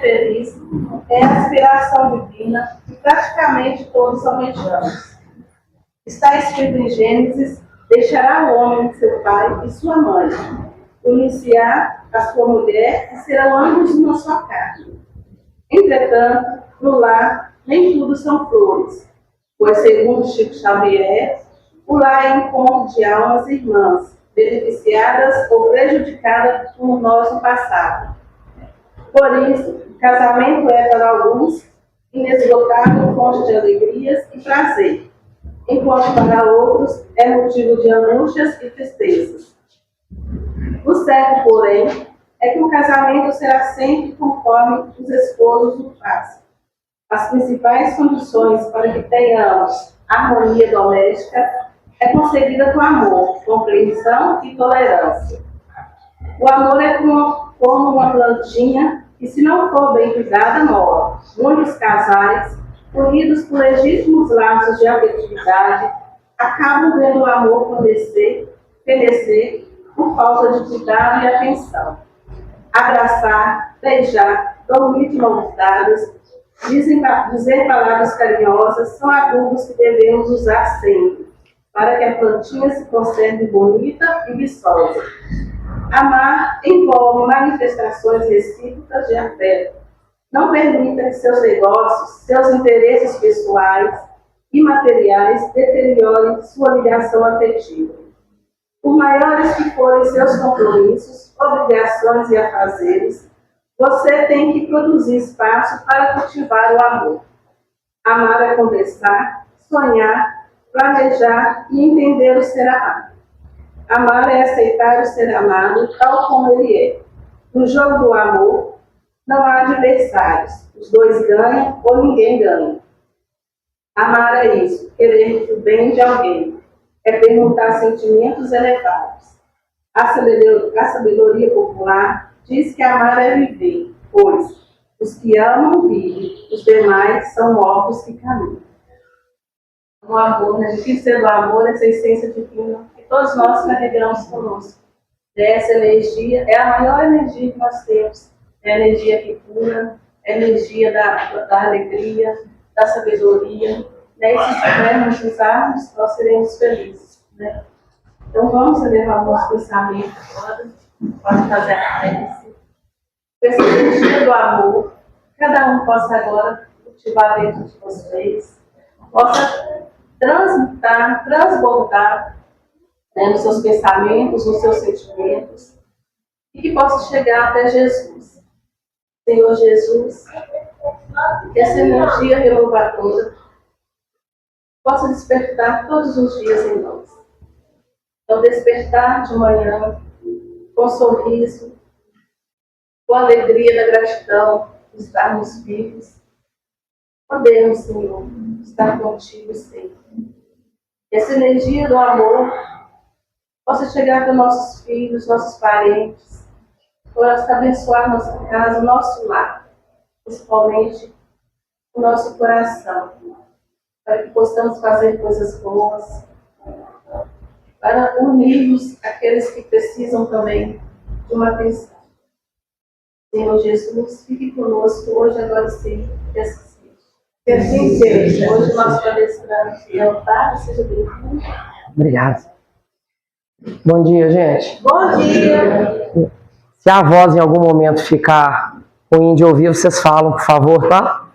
feliz é a aspiração divina que praticamente todos almejamos. Está escrito em Gênesis: deixará o homem seu pai e sua mãe, unir-se-á a sua mulher e serão ambos uma só carne. Entretanto, no lar, nem tudo são flores, pois, segundo Chico Xavier, o lar é encontro de almas irmãs, beneficiadas ou prejudicadas por nós no passado. Por isso, o casamento é para alguns inesgotável fonte de alegrias e prazer, enquanto para outros é motivo de angústias e tristezas. O certo, porém, é que o casamento será sempre conforme os esposos o fazem. As principais condições para que tenhamos harmonia doméstica é concebida com amor, compreensão e tolerância. O amor é como uma plantinha que, se não for bem cuidada, morre. Muitos casais, unidos por legítimos laços de afetividade, acabam vendo o amor perecer por falta de cuidado e atenção. Abraçar, beijar, dormir de mãos dadas, dizer palavras carinhosas são adubos que devemos usar sempre, para que a plantinha se conserve bonita e viçosa. Amar envolve manifestações recíprocas de afeto. Não permita que seus negócios, seus interesses pessoais e materiais deteriorem sua ligação afetiva. Por maiores que forem seus compromissos, obrigações e afazeres, você tem que produzir espaço para cultivar o amor. Amar é conversar, sonhar, planejar e entender o ser amado. Amar é aceitar o ser amado tal como ele é. No jogo do amor, não há adversários. Os dois ganham ou ninguém ganha. Amar é isso, querer o bem de alguém. É perguntar sentimentos elevados. A sabedoria popular diz que amar é viver, pois os que amam vivem, os demais são mortos que caminham. O amor, né? Difícil ser do amor, essa essência divina que todos nós carregamos conosco. Essa energia é a maior energia que nós temos. É a energia que cura, é a energia da alegria, da sabedoria. Né? E se soubermos usarmos, nós seremos felizes. Né? Então vamos elevar o nosso pensamento agora, pode fazer a prece. Essa energia do amor, cada um possa agora cultivar dentro de vocês, possa transmutar, transbordar, né, nos seus pensamentos, nos seus sentimentos, e que possa chegar até Jesus. Senhor Jesus, que essa energia renovadora possa despertar todos os dias em nós. Então, despertar de manhã com sorriso, com a alegria da gratidão de estarmos vivos. Podemos, Senhor, estar contigo sempre. Essa energia do amor possa chegar para nossos filhos, nossos parentes, possa abençoar nossa casa, nosso lar, principalmente o nosso coração, para que possamos fazer coisas boas, para unirmos aqueles que precisam também de uma atenção. Senhor Jesus, fique conosco hoje, agora e sempre, que assim seja. Hoje nós palestramos e Otávio, seja bem-vindo. Obrigado. Bom dia, gente. Bom dia. Se a voz em algum momento ficar ruim de ouvir, vocês falam, por favor, tá?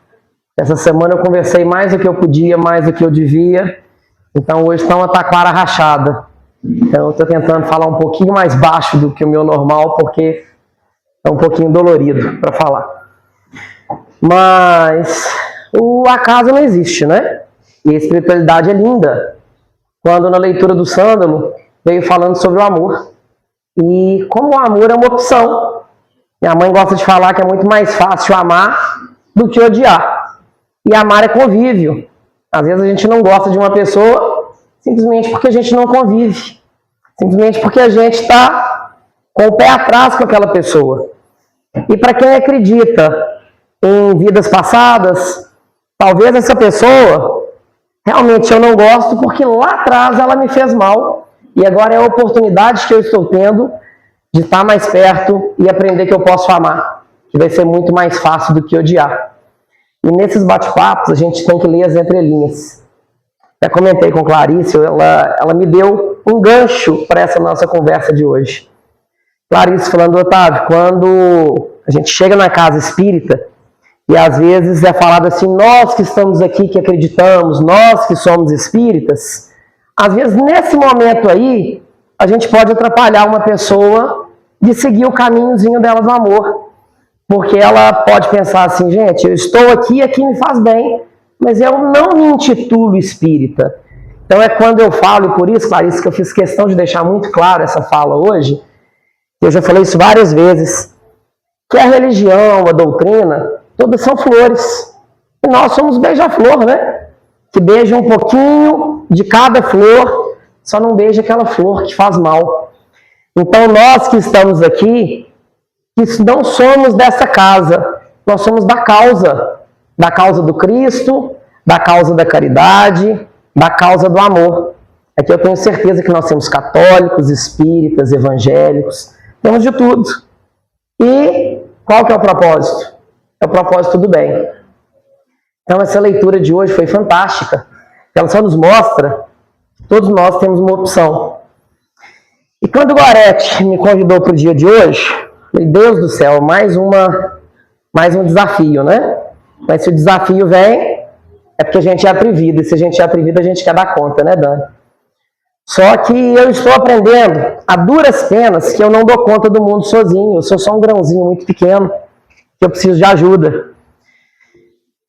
Essa semana eu conversei mais do que eu podia, mais do que eu devia. Então hoje está uma taquara rachada. Então eu estou tentando falar um pouquinho mais baixo do que o meu normal, porque é um pouquinho dolorido para falar. Mas o acaso não existe, né? E a espiritualidade é linda. Quando na leitura do Sândalo veio falando sobre o amor. E como o amor é uma opção. Minha mãe gosta de falar que é muito mais fácil amar do que odiar. E amar é convívio. Às vezes a gente não gosta de uma pessoa simplesmente porque a gente não convive. Simplesmente porque a gente está com o pé atrás com aquela pessoa. E para quem acredita em vidas passadas, talvez essa pessoa realmente eu não gosto porque lá atrás ela me fez mal. E agora é a oportunidade que eu estou tendo de estar mais perto e aprender que eu posso amar. que vai ser muito mais fácil do que odiar. E nesses bate-papos a gente tem que ler as entrelinhas. Já comentei com Clarice, ela me deu um gancho para essa nossa conversa de hoje. Clarice falando, Otávio, quando a gente chega na casa espírita, e às vezes é falado assim, nós que estamos aqui, que acreditamos, nós que somos espíritas, às vezes nesse momento aí, a gente pode atrapalhar uma pessoa de seguir o caminhozinho dela do amor. Porque ela pode pensar assim, gente, eu estou aqui me faz bem, mas eu não me intitulo espírita. Então é quando eu falo, e por isso, Clarice, que eu fiz questão de deixar muito claro essa fala hoje, eu já falei isso várias vezes, que a religião, a doutrina, todas são flores. E nós somos beija-flor, né? Que beija um pouquinho de cada flor, só não beija aquela flor que faz mal. Então nós que estamos aqui, que não somos dessa casa, nós somos da causa do Cristo, da causa da caridade, da causa do amor. Aqui eu tenho certeza que nós temos católicos, espíritas, evangélicos, temos de tudo. E qual que é o propósito? É o propósito do bem. Então essa leitura de hoje foi fantástica. Ela só nos mostra que todos nós temos uma opção. E quando o Gorete me convidou para o dia de hoje, falei, Deus do céu, mais um desafio, né? Mas se o desafio vem, é porque a gente é atrevido. E se a gente é atrevido, a gente quer dar conta, né, Dani? Só que eu estou aprendendo, a duras penas, que eu não dou conta do mundo sozinho. Eu sou só um grãozinho muito pequeno, que eu preciso de ajuda.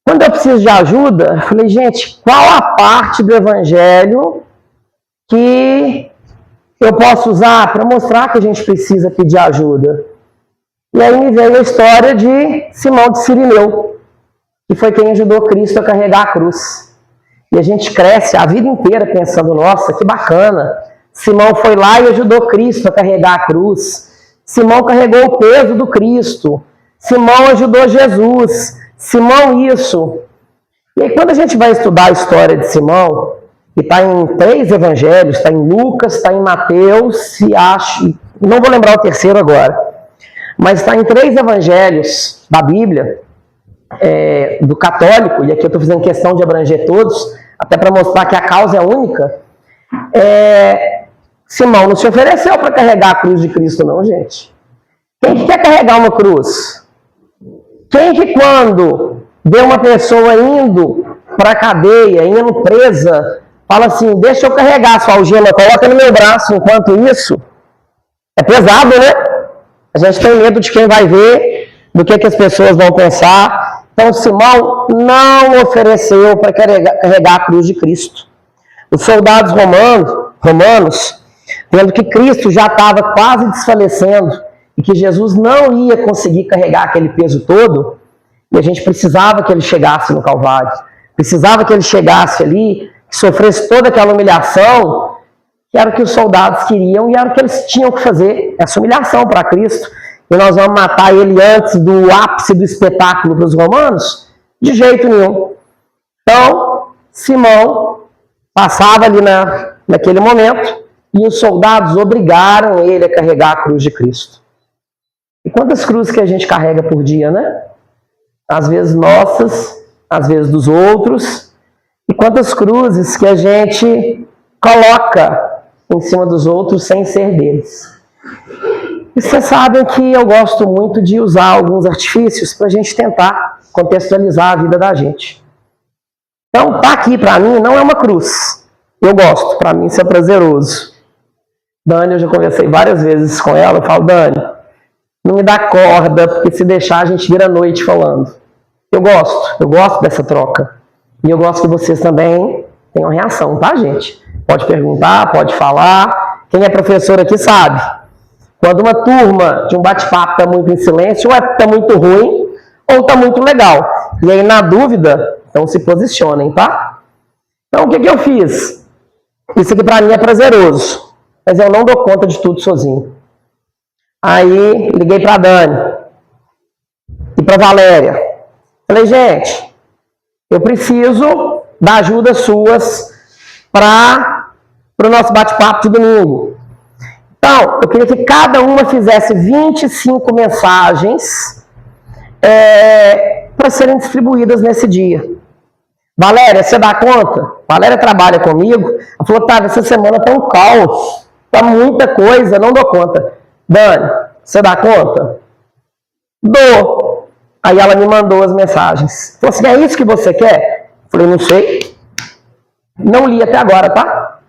Quando eu preciso de ajuda, eu falei, gente, qual a parte do evangelho que eu posso usar para mostrar que a gente precisa pedir ajuda? E aí me veio a história de Simão de Cirineu, que foi quem ajudou Cristo a carregar a cruz. E a gente cresce a vida inteira pensando, nossa, que bacana. Simão foi lá e ajudou Cristo a carregar a cruz. Simão carregou o peso do Cristo. Simão ajudou Jesus. Simão isso. E aí quando a gente vai estudar a história de Simão, que está em 3 evangelhos, está em Lucas, está em Mateus, e acho, não vou lembrar o terceiro agora, mas está em 3 evangelhos da Bíblia, do católico, e aqui eu estou fazendo questão de abranger todos, até para mostrar que a causa é única. Simão não se ofereceu para carregar a cruz de Cristo, não, gente. Quem que quer carregar uma cruz? Quem que quando vê uma pessoa indo para a cadeia, indo presa, fala assim, deixa eu carregar a sua algema, coloca no meu braço, enquanto isso, é pesado, né? A gente tem medo de quem vai ver, do que as pessoas vão pensar. Então, Simão não ofereceu para carregar a cruz de Cristo. Os soldados romanos, vendo que Cristo já estava quase desfalecendo e que Jesus não ia conseguir carregar aquele peso todo, e a gente precisava que ele chegasse no Calvário, precisava que ele chegasse ali, que sofresse toda aquela humilhação, que era o que os soldados queriam e era o que eles tinham que fazer, essa humilhação para Cristo. E nós vamos matar ele antes do ápice do espetáculo para os romanos? De jeito nenhum. Então, Simão passava ali naquele momento e os soldados obrigaram ele a carregar a cruz de Cristo. E quantas cruzes que a gente carrega por dia, né? Às vezes nossas, às vezes dos outros. E quantas cruzes que a gente coloca em cima dos outros sem ser deles. E vocês sabem que eu gosto muito de usar alguns artifícios para a gente tentar contextualizar a vida da gente. Então, tá aqui para mim não é uma cruz. Eu gosto, para mim isso é prazeroso. Dani, eu já conversei várias vezes com ela, eu falo, Dani, não me dá corda, porque se deixar a gente vira a noite falando. Eu gosto dessa troca. E eu gosto que vocês também tenham reação, tá, gente? Pode perguntar, pode falar. Quem é professor aqui sabe. Quando uma turma de um bate-papo está muito em silêncio, ou está muito ruim, ou está muito legal. E aí, na dúvida, então se posicionem, tá? Então, o que eu fiz? Isso aqui para mim é prazeroso, mas eu não dou conta de tudo sozinho. Aí, liguei para a Dani e para a Valéria. Falei, gente, eu preciso da ajuda suas para o nosso bate-papo de domingo. Então, eu queria que cada uma fizesse 25 mensagens para serem distribuídas nesse dia. Valéria, você dá conta? Valéria trabalha comigo. Ela falou, tá, essa semana tá um caos, tá muita coisa, não dou conta. Dani, você dá conta? Dou. Aí ela me mandou as mensagens. Falou assim, é isso que você quer? Eu falei, não sei. Não li até agora, tá?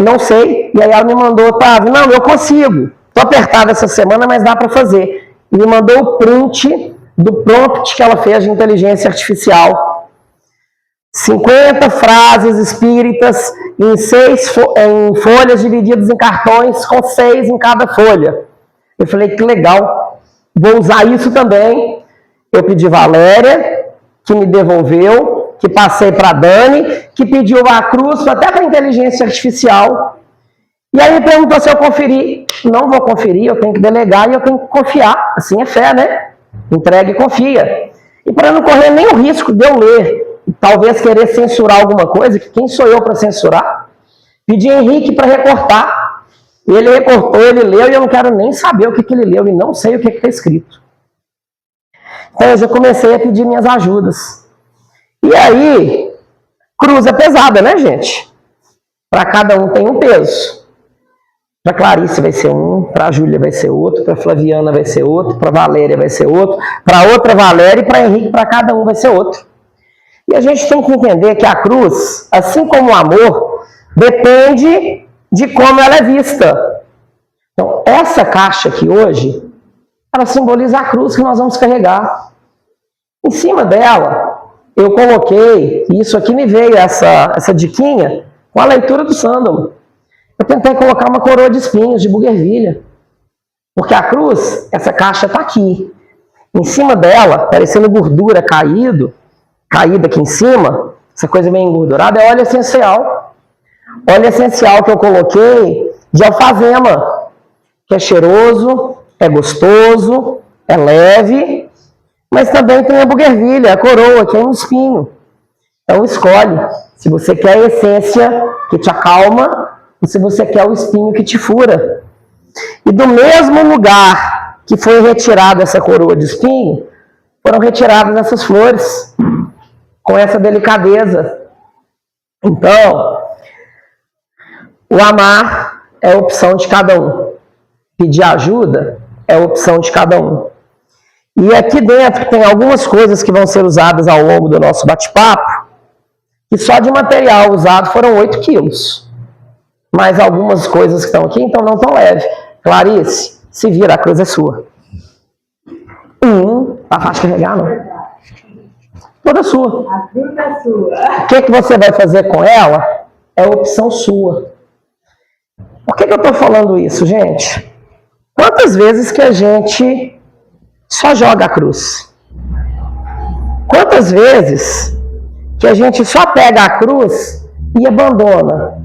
Não sei. E aí ela me mandou, tá, não, eu consigo. Tô apertada essa semana, mas dá para fazer. E me mandou o print do prompt que ela fez de inteligência artificial. 50 frases espíritas em folhas divididas em cartões, com 6 em cada folha. Eu falei, que legal, vou usar isso também. Eu pedi Valéria, que me devolveu, que passei para Dani, que pediu a Cruz, até para a inteligência artificial. E aí me perguntou se eu conferi. Não vou conferir, eu tenho que delegar e eu tenho que confiar. Assim é fé, né? Entrega e confia. E para não correr nem o risco de eu ler, e talvez querer censurar alguma coisa, que quem sou eu para censurar? Pedi Henrique para recortar. Ele recortou, ele leu, e eu não quero nem saber o que ele leu, e não sei o que está escrito. Então eu já comecei a pedir minhas ajudas. E aí, cruz é pesada, né, gente? Para cada um tem um peso. Para Clarice vai ser um, para a Júlia vai ser outro, para Flaviana vai ser outro, para Valéria vai ser outro, para outra Valéria e para Henrique, para cada um vai ser outro. E a gente tem que entender que a cruz, assim como o amor, depende de como ela é vista. Então, essa caixa aqui hoje, ela simboliza a cruz que nós vamos carregar. Em cima dela, eu coloquei, e isso aqui me veio, essa diquinha, com a leitura do Sândalo. Eu tentei colocar uma coroa de espinhos, de buguervilha. Porque a cruz, essa caixa está aqui. Em cima dela, parecendo gordura caída aqui em cima, essa coisa meio engordurada, é óleo essencial. Óleo essencial que eu coloquei de alfazema, que é cheiroso, é gostoso, é leve, mas também tem a buguervilha, a coroa, que é um espinho. Então escolhe se você quer a essência que te acalma ou se você quer o espinho que te fura. E do mesmo lugar que foi retirada essa coroa de espinho, foram retiradas essas flores, com essa delicadeza. Então, o amar é a opção de cada um. Pedir ajuda é a opção de cada um. E aqui dentro tem algumas coisas que vão ser usadas ao longo do nosso bate-papo, que só de material usado foram 8 quilos. Mas algumas coisas que estão aqui, então não tão leve. Clarice, se vira, a cruz é sua. Tá fácil de carregar, não? Toda sua. A cruz é sua. O que você vai fazer com ela é opção sua. Por que eu estou falando isso, gente? Quantas vezes que a gente só joga a cruz? Quantas vezes que a gente só pega a cruz e abandona?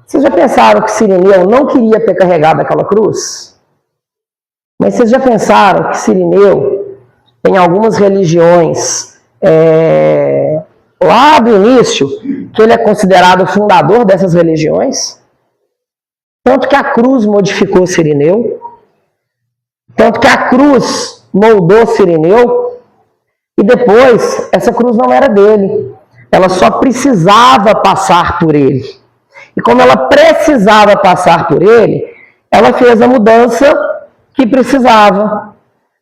Vocês já pensaram que Cirineu não queria ter carregado aquela cruz? Mas vocês já pensaram que Cirineu, em algumas religiões, lá do início, que ele é considerado o fundador dessas religiões? Tanto que a cruz modificou Cirineu, tanto que a cruz moldou Cirineu, e depois essa cruz não era dele, ela só precisava passar por ele. E como ela precisava passar por ele, ela fez a mudança que precisava,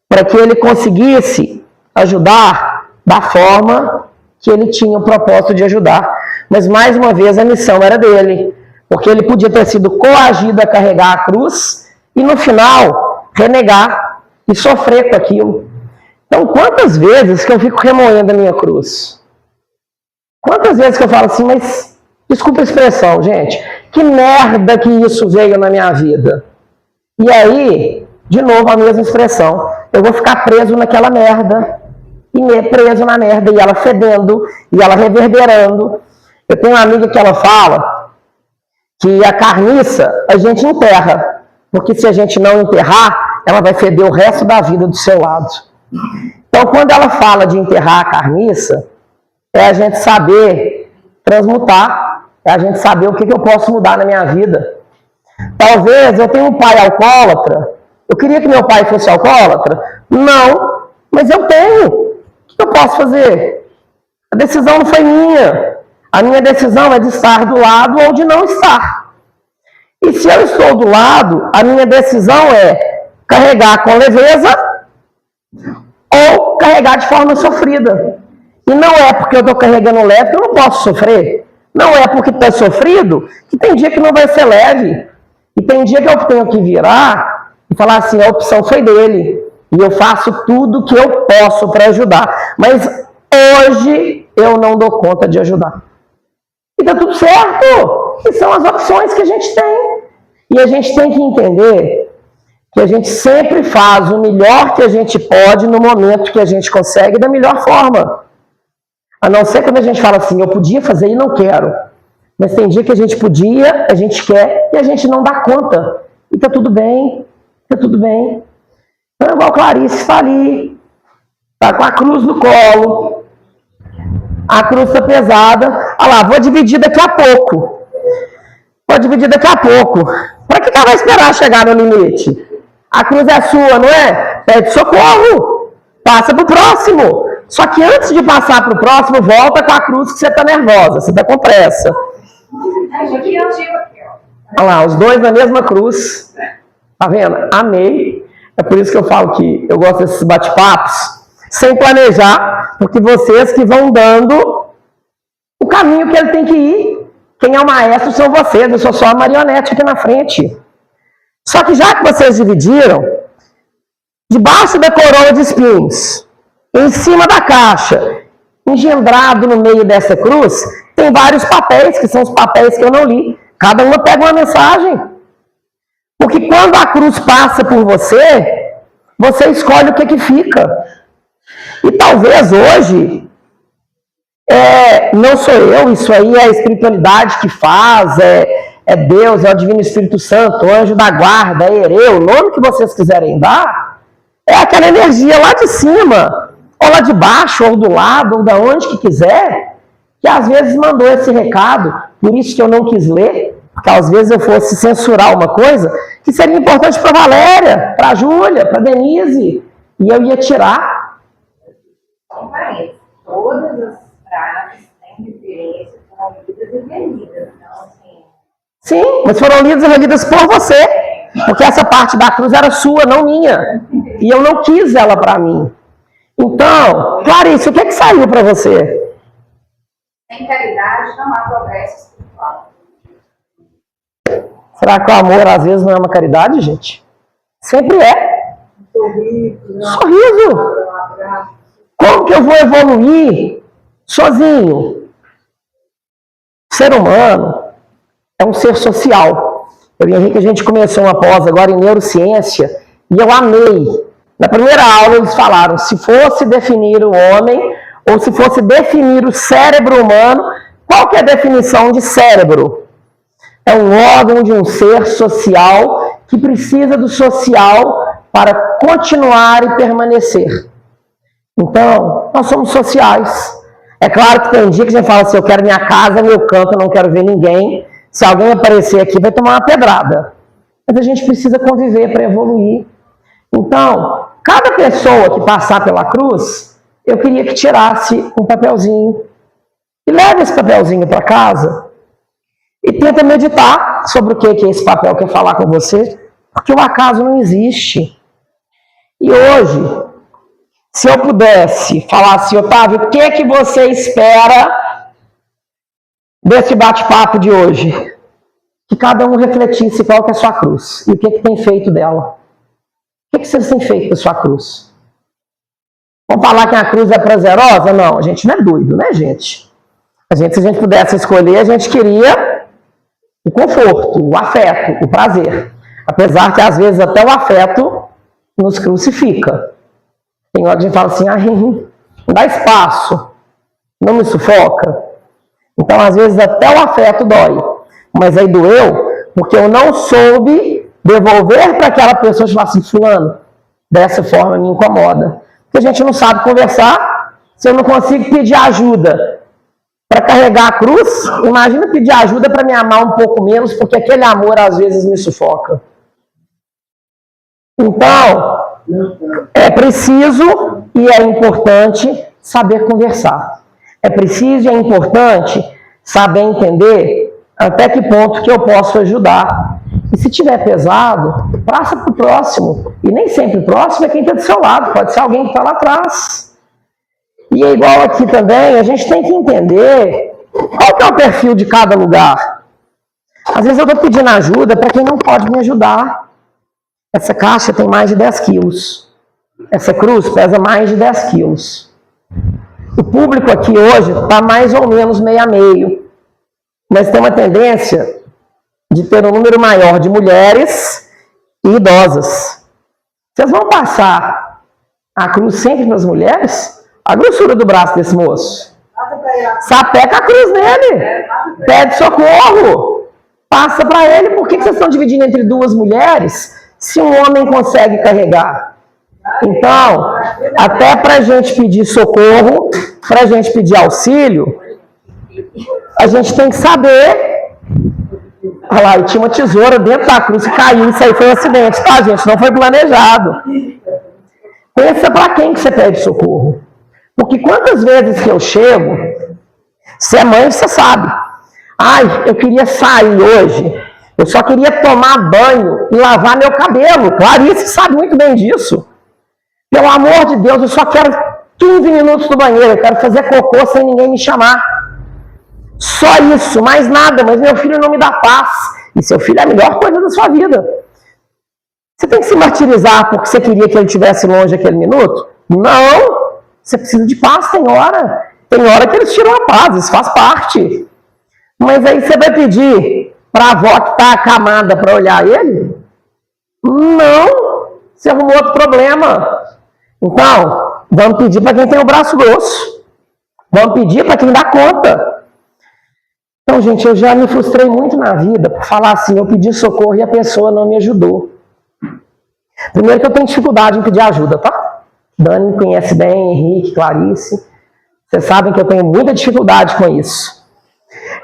para que ele conseguisse ajudar da forma que ele tinha o propósito de ajudar. Mas mais uma vez a missão era dele, porque ele podia ter sido coagido a carregar a cruz e no final renegar e sofrer com aquilo. Então quantas vezes que eu fico remoendo a minha cruz? Quantas vezes que eu falo assim, mas desculpa a expressão, gente, que merda que isso veio na minha vida? E aí, de novo a mesma expressão, eu vou ficar preso naquela merda, e preso na merda, e ela fedendo, e ela reverberando. Eu tenho uma amiga que ela fala que a carniça a gente enterra, porque se a gente não enterrar, ela vai feder o resto da vida do seu lado. Então, quando ela fala de enterrar a carniça, é a gente saber transmutar, é a gente saber o que eu posso mudar na minha vida. Talvez eu tenha um pai alcoólatra, eu queria que meu pai fosse alcoólatra, Não, mas eu tenho. O que eu posso fazer? A decisão não foi minha. A minha decisão é de estar do lado ou de não estar. E se eu estou do lado, a minha decisão é carregar com leveza ou carregar de forma sofrida. E não é porque eu estou carregando leve que eu não posso sofrer. Não é porque está sofrido que tem dia que não vai ser leve. E tem dia que eu tenho que virar e falar assim, a opção foi dele. E eu faço tudo que eu posso para ajudar. Mas hoje eu não dou conta de ajudar. E tá tudo certo. E são as opções que a gente tem. E a gente tem que entender que a gente sempre faz o melhor que a gente pode no momento que a gente consegue da melhor forma. A não ser quando a gente fala assim, eu podia fazer e não quero. Mas tem dia que a gente podia, a gente quer e a gente não dá conta. E tá tudo bem, tá tudo bem. Então, igual Clarice está ali, tá com a cruz no colo, a cruz está pesada. Olha lá, vou dividir daqui a pouco. Vou dividir daqui a pouco. Para que ela vai esperar chegar no limite? A cruz é sua, não é? Pede socorro. Passa para o próximo. Só que antes de passar para o próximo, volta com a cruz que você está nervosa, você está com pressa. Olha lá, os dois na mesma cruz. Tá vendo? Amei. É por isso que eu falo que eu gosto desses bate-papos, sem planejar, porque vocês que vão dando o caminho que ele tem que ir. Quem é o maestro são vocês, eu sou só a marionete aqui na frente. Só que já que vocês dividiram, debaixo da coroa de espinhos, em cima da caixa, engendrado no meio dessa cruz, tem vários papéis, que são os papéis que eu não li. Cada uma pega uma mensagem. Porque quando a cruz passa por você, você escolhe o que fica. E talvez hoje, não sou eu, isso aí é a espiritualidade que faz, é Deus, é o Divino Espírito Santo, o anjo da guarda, é Hereu, o nome que vocês quiserem dar, é aquela energia lá de cima, ou lá de baixo, ou do lado, ou da onde que quiser, que às vezes mandou esse recado, por isso que eu não quis ler, porque às vezes eu fosse censurar uma coisa que seria importante para a Valéria, para a Júlia, para a Denise, e eu ia tirar. Todas as frases têm referência, foram lidas e relidas, então assim... Sim, mas foram lidas e relidas por você, porque essa parte da cruz era sua, não minha, e eu não quis ela para mim. Então, Clarice, o que saiu para você? Sem caridade não há progresso espiritual. Será que o amor às vezes não é uma caridade, gente? Sempre é. Sorriso. Como que eu vou evoluir sozinho? O ser humano é um ser social. Eu e o Henrique, a gente começou uma pós agora em neurociência e eu amei. Na primeira aula eles falaram, se fosse definir o homem ou se fosse definir o cérebro humano, qual que é a definição de cérebro? É um órgão de um ser social que precisa do social para continuar e permanecer. Então, nós somos sociais. É claro que tem dia que a gente fala assim, eu quero minha casa, meu canto, eu não quero ver ninguém. Se alguém aparecer aqui, vai tomar uma pedrada. Mas a gente precisa conviver para evoluir. Então, cada pessoa que passar pela cruz, eu queria que tirasse um papelzinho. E leve esse papelzinho para casa. E tenta meditar sobre o que esse papel quer falar com você. Porque o acaso não existe. E hoje, se eu pudesse falar assim, Otávio, o que você espera desse bate-papo de hoje? Que cada um refletisse qual que é a sua cruz. E o que tem feito dela. O que vocês têm feito da sua cruz? Vamos falar que a cruz é prazerosa? Não, a gente não é doido, né, gente? Se a gente pudesse escolher, a gente queria o conforto, o afeto, o prazer. Apesar que, às vezes, até o afeto nos crucifica. Tem hora que a gente fala assim, não dá espaço, não me sufoca. Então, às vezes, até o afeto dói. Mas aí doeu porque eu não soube devolver para aquela pessoa e falar assim, fulano, dessa forma me incomoda. Porque a gente não sabe conversar, se eu não consigo pedir ajuda para carregar a cruz, imagina pedir ajuda para me amar um pouco menos, porque aquele amor às vezes me sufoca. Então, É preciso e é importante saber conversar. É preciso e é importante saber entender até que ponto que eu posso ajudar. E se tiver pesado, passa para o próximo. E nem sempre o próximo é quem está do seu lado, pode ser alguém que está lá atrás. E é igual aqui também, a gente tem que entender qual que é o perfil de cada lugar. Às vezes eu estou pedindo ajuda para quem não pode me ajudar. Essa caixa tem mais de 10 quilos. Essa cruz pesa mais de 10 quilos. O público aqui hoje está mais ou menos meio a meio. Mas tem uma tendência de ter um número maior de mulheres e idosas. Vocês vão passar a cruz sempre para as mulheres? A grossura do braço desse moço. Sapeca a cruz nele. Pede socorro. Passa para ele. Por que vocês estão dividindo entre duas mulheres se um homem consegue carregar? Então, até para a gente pedir socorro, para a gente pedir auxílio, a gente tem que saber. Olha lá, e tinha uma tesoura dentro da cruz que caiu. Isso aí foi um acidente, tá, gente? Não foi planejado. Pensa para quem que você pede socorro. Porque quantas vezes que eu chego, se é mãe, você sabe. Ai, eu queria sair hoje. Eu só queria tomar banho e lavar meu cabelo. Clarice sabe muito bem disso. Pelo amor de Deus, eu só quero 15 minutos no banheiro. Eu quero fazer cocô sem ninguém me chamar. Só isso, mais nada. Mas meu filho não me dá paz. E seu filho é a melhor coisa da sua vida. Você tem que se martirizar porque você queria que ele estivesse longe aquele minuto? Não. Você precisa de paz, tem hora. Tem hora que eles tiram a paz, isso faz parte. Mas aí você vai pedir para a avó que está acamada para olhar ele? Não. Você arrumou outro problema. Então, vamos pedir para quem tem o braço grosso. Vamos pedir para quem dá conta. Então, gente, eu já me frustrei muito na vida por falar assim, eu pedi socorro e a pessoa não me ajudou. Primeiro que eu tenho dificuldade em pedir ajuda, tá? Dani me conhece bem, Henrique, Clarice. Vocês sabem que eu tenho muita dificuldade com isso.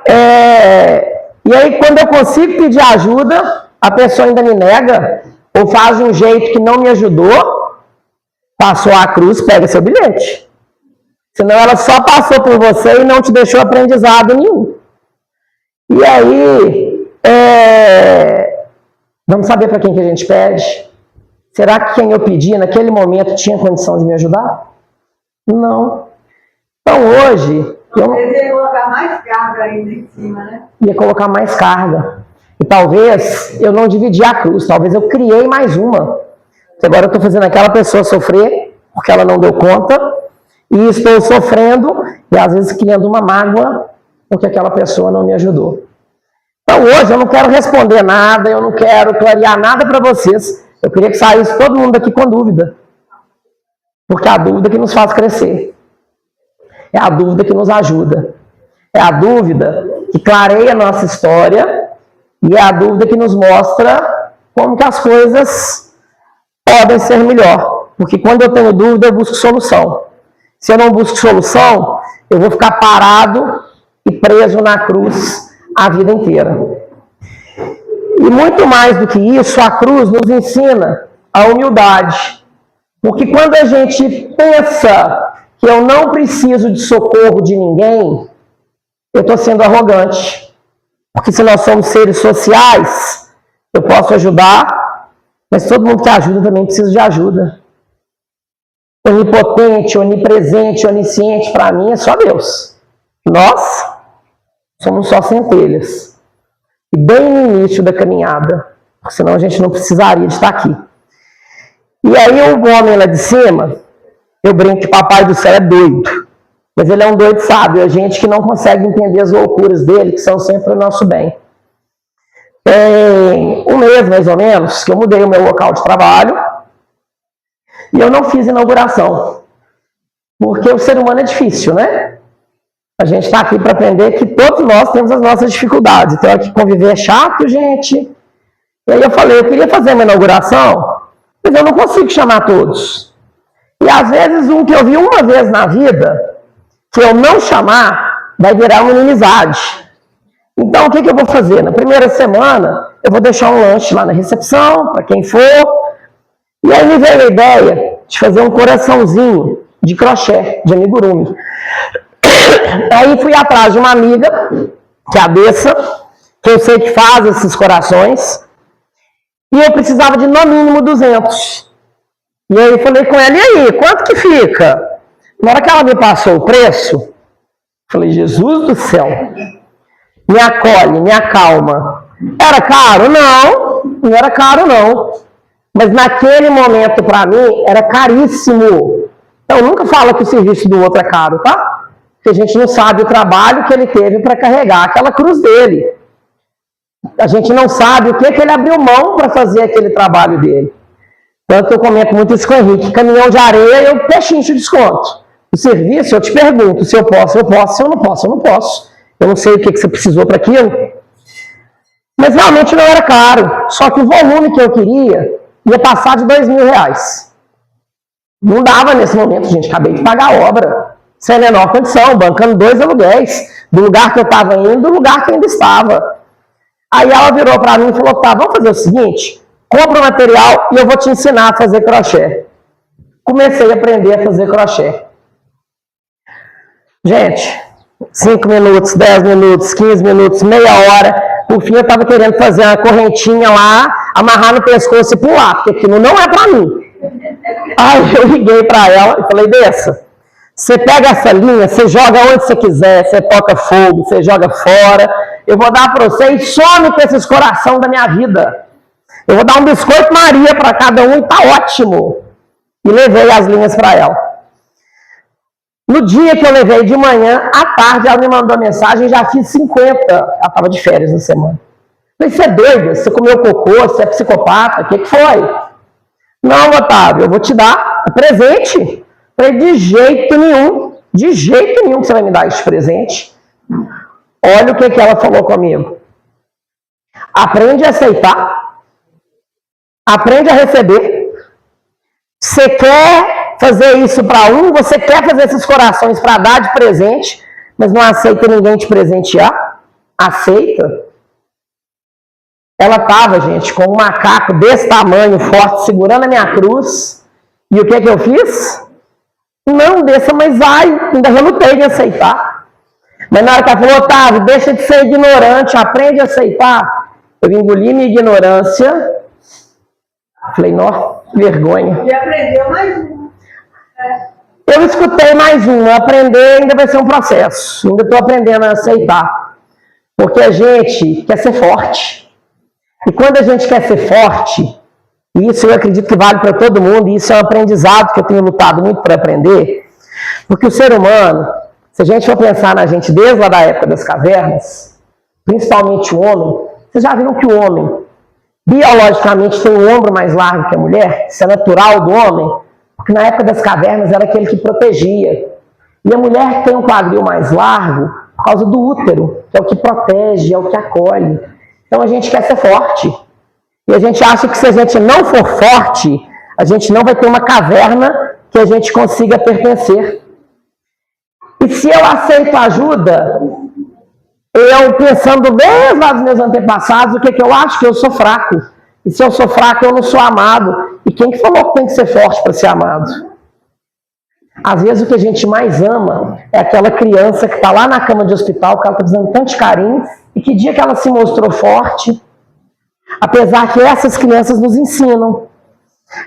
E aí, quando eu consigo pedir ajuda, a pessoa ainda me nega, ou faz de um jeito que não me ajudou, passou a cruz, pega seu bilhete. Senão ela só passou por você e não te deixou aprendizado nenhum. E aí, vamos saber para quem que a gente pede? Será que quem eu pedi naquele momento tinha condição de me ajudar? Não. Então hoje... Ia colocar mais carga ainda em cima, né? Ia colocar mais carga. E talvez eu não dividi a cruz, talvez eu criei mais uma. Agora eu estou fazendo aquela pessoa sofrer, porque ela não deu conta, e estou sofrendo, e às vezes criando uma mágoa, porque aquela pessoa não me ajudou. Então hoje eu não quero responder nada, eu não quero clarear nada para vocês. Eu queria que saísse todo mundo daqui com dúvida. Porque é a dúvida que nos faz crescer. É a dúvida que nos ajuda. É a dúvida que clareia a nossa história e é a dúvida que nos mostra como que as coisas podem ser melhor. Porque quando eu tenho dúvida, eu busco solução. Se eu não busco solução, eu vou ficar parado e preso na cruz a vida inteira. E muito mais do que isso, a cruz nos ensina a humildade. Porque quando a gente pensa que eu não preciso de socorro de ninguém, eu estou sendo arrogante. Porque se nós somos seres sociais, eu posso ajudar, mas todo mundo que ajuda também precisa de ajuda. Onipotente, onipresente, onisciente, para mim é só Deus. Nós somos só centelhas. E bem no início da caminhada, senão a gente não precisaria de estar aqui. E aí o homem lá de cima, eu brinco que papai do céu é doido, mas ele é um doido sábio, é gente que não consegue entender as loucuras dele, que são sempre o nosso bem. Tem um mês, mais ou menos, que eu mudei o meu local de trabalho e eu não fiz inauguração, porque o ser humano é difícil, né? A gente está aqui para aprender que todos nós temos as nossas dificuldades. Então, aqui conviver é chato, gente. E aí eu falei, eu queria fazer uma inauguração, mas eu não consigo chamar todos. E às vezes, um que eu vi uma vez na vida, que eu não chamar, vai virar uma inimizade. Então, o que eu vou fazer? Na primeira semana, eu vou deixar um lanche lá na recepção, para quem for. E aí me veio a ideia de fazer um coraçãozinho de crochê, de amigurumi. Aí fui atrás de uma amiga, que é a Bessa, que eu sei que faz esses corações, e eu precisava de no mínimo 200. E aí falei com ela, e aí, quanto que fica? Na hora que ela me passou o preço, falei, Jesus do céu, me acolhe, me acalma. Era caro? Não, não era caro não. Mas naquele momento, para mim, era caríssimo. Então, nunca fala que o serviço do outro é caro, tá? Porque a gente não sabe o trabalho que ele teve para carregar aquela cruz dele. A gente não sabe o que ele abriu mão para fazer aquele trabalho dele. Tanto eu comento muito isso com o Henrique. Caminhão de areia, eu pechincho desconto. O serviço, eu te pergunto, se eu posso, eu posso. Se eu não posso, eu não posso. Eu não sei o que você precisou para aquilo. Mas realmente não era caro. Só que o volume que eu queria ia passar de R$2.000. Não dava nesse momento, gente. Acabei de pagar a obra. Sem a menor condição, bancando 2 aluguéis. Do lugar que eu estava indo, do lugar que eu ainda estava. Aí ela virou para mim e falou, tá, vamos fazer o seguinte, compra o material e eu vou te ensinar a fazer crochê. Comecei a aprender a fazer crochê. Gente, 5 minutos, 10 minutos, 15 minutos, meia hora. Por fim, eu estava querendo fazer uma correntinha lá, amarrar no pescoço e pular, porque aquilo não é para mim. Aí eu liguei para ela e falei, Dessa, você pega essa linha, você joga onde você quiser, você toca fogo, você joga fora, eu vou dar para você e some com esses coração da minha vida. Eu vou dar um biscoito Maria para cada um e tá ótimo. E levei as linhas para ela. No dia que eu levei de manhã, à tarde, ela me mandou mensagem, já fiz 50. Ela estava de férias na semana. Eu falei, você é doida? Você comeu cocô? Você é psicopata? O que foi? Não, Otávio, eu vou te dar o presente. Eu falei, de jeito nenhum que você vai me dar esse presente. Olha o que ela falou comigo. Aprende a aceitar. Aprende a receber. Você quer fazer isso para um, você quer fazer esses corações para dar de presente, mas não aceita ninguém te presentear? Aceita. Ela estava, gente, com um macaco desse tamanho, forte, segurando a minha cruz. E o que eu fiz? Não, Dessa, mas vai. Ainda relutei em aceitar. Mas na hora que ela falou, Otávio, deixa de ser ignorante, aprende a aceitar. Eu engoli minha ignorância. Falei, nossa, vergonha. E aprendeu mais um. Eu escutei mais um. Aprender ainda vai ser um processo. Ainda estou aprendendo a aceitar. Porque a gente quer ser forte. E quando a gente quer ser forte, e isso eu acredito que vale para todo mundo, e isso é um aprendizado que eu tenho lutado muito para aprender, porque o ser humano, se a gente for pensar na gente desde lá da época das cavernas, principalmente o homem, vocês já viram que o homem, biologicamente, tem um ombro mais largo que a mulher? Isso é natural do homem? Porque na época das cavernas era aquele que protegia. E a mulher tem um quadril mais largo por causa do útero, que é o que protege, é o que acolhe. Então a gente quer ser forte. E a gente acha que se a gente não for forte, a gente não vai ter uma caverna que a gente consiga pertencer. E se eu aceito ajuda, eu pensando desde lá dos meus antepassados, o que eu acho? Que eu sou fraco. E se eu sou fraco, eu não sou amado. E quem que falou que tem que ser forte para ser amado? Às vezes o que a gente mais ama é aquela criança que está lá na cama de hospital, que ela está precisando tanto de carinho, e que dia que ela se mostrou forte, apesar que essas crianças nos ensinam.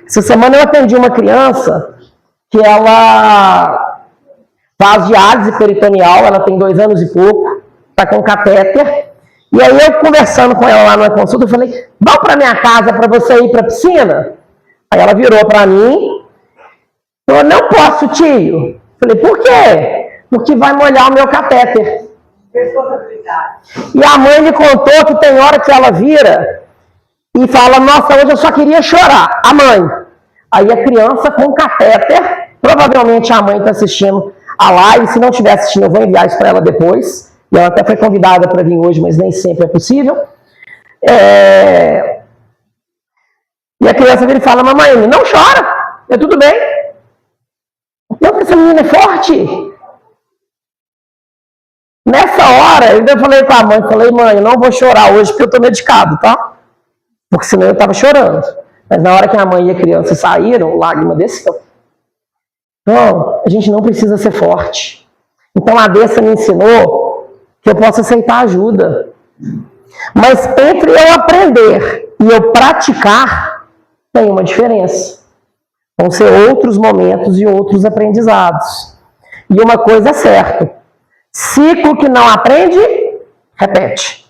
Essa semana eu atendi uma criança que ela faz diálise peritoneal, ela tem 2 anos e pouco, está com catéter, e aí eu conversando com ela lá na consulta, eu falei, vamos para minha casa para você ir para a piscina? Aí ela virou para mim, falou, não posso, tio. Falei, por quê? Porque vai molhar o meu catéter. E a mãe me contou que tem hora que ela vira e fala, nossa, hoje eu só queria chorar. A mãe. Aí a criança com catéter, provavelmente a mãe está assistindo a live, se não estiver assistindo eu vou enviar isso para ela depois. E ela até foi convidada para vir hoje, mas nem sempre é possível. E a criança vira e fala, mamãe, não chora, é tudo bem. Não, porque essa menina é forte. Nessa hora, eu ainda falei com a mãe, falei, mãe, eu não vou chorar hoje porque eu estou medicado, tá? Porque senão eu estava chorando. Mas na hora que a mãe e a criança saíram, lágrima desceu. Então, a gente não precisa ser forte. Então, a Dessa me ensinou que eu posso aceitar ajuda. Mas entre eu aprender e eu praticar, tem uma diferença. Vão ser outros momentos e outros aprendizados. E uma coisa é certa. Ciclo que não aprende, repete.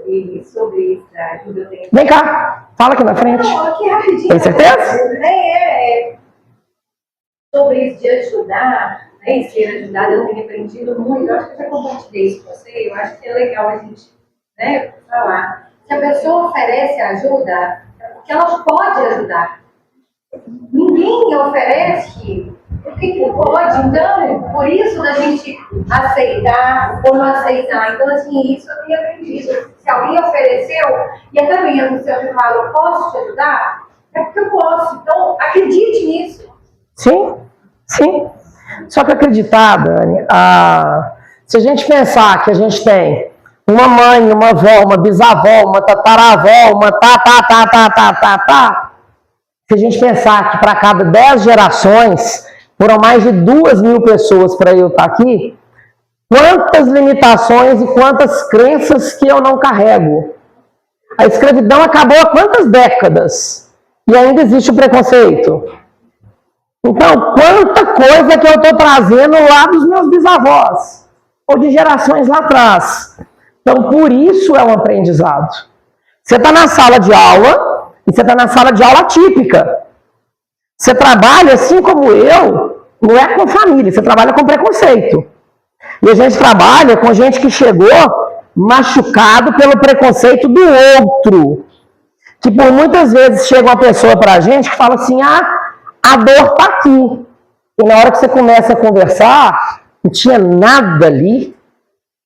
E sobre isso, a ajuda tem... Vem cá, fala aqui na frente. Não, aqui rapidinho. Tem certeza? Sobre isso de ajudar, né, e ser ajudado, eu tenho aprendido muito. Eu acho que eu já compartilhei isso com você. Eu acho que é legal a gente, né, falar. Se a pessoa oferece ajuda, é porque ela pode ajudar. Ninguém oferece porque que não pode. Então, por isso da gente aceitar ou não aceitar. Então, assim, isso eu tenho aprendido. Se alguém ofereceu, e até mesmo se eu falo, eu posso te ajudar, é porque eu posso. Então, acredite nisso. Sim, sim. Só que acreditar, Dani, se a gente pensar que a gente tem uma mãe, uma avó, uma bisavó, uma tataravó, uma se a gente pensar que para cada 10 gerações foram mais de 2.000 pessoas para eu estar aqui, quantas limitações e quantas crenças que eu não carrego. A escravidão acabou há quantas décadas? E ainda existe o preconceito. Então, quanta coisa que eu estou trazendo lá dos meus bisavós, ou de gerações lá atrás. Então, por isso é um aprendizado. Você está na sala de aula, e você está na sala de aula típica. Você trabalha, assim como eu, não é com família, você trabalha com preconceito. E a gente trabalha com gente que chegou machucado pelo preconceito do outro. Que por muitas vezes chega uma pessoa para a gente que fala assim, a dor está aqui. E na hora que você começa a conversar, não tinha nada ali,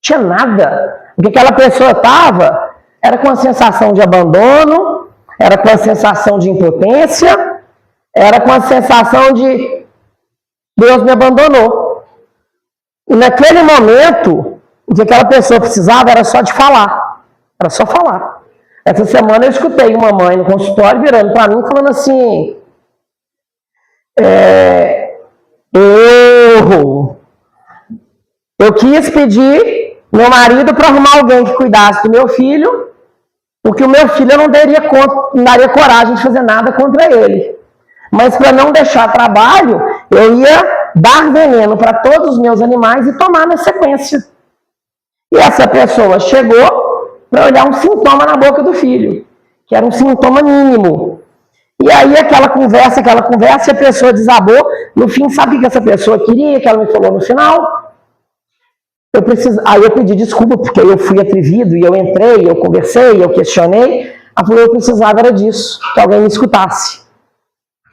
tinha nada. O que aquela pessoa estava era com a sensação de abandono, era com a sensação de impotência, era com a sensação de Deus me abandonou. E naquele momento, o que aquela pessoa precisava era só de falar. Era só falar. Essa semana eu escutei uma mãe no consultório virando para mim falando assim, eu quis pedir meu marido para arrumar alguém que cuidasse do meu filho, porque o meu filho eu não daria coragem de fazer nada contra ele. Mas para não deixar trabalho, eu ia dar veneno para todos os meus animais e tomar na sequência. E essa pessoa chegou para olhar um sintoma na boca do filho, que era um sintoma mínimo. E aí aquela conversa, e a pessoa desabou. No fim, sabe o que essa pessoa queria, que ela me falou no final? Aí eu pedi desculpa, porque eu fui atrevido, e eu entrei, eu conversei, eu questionei. Ela falou, eu precisava era disso, que alguém me escutasse.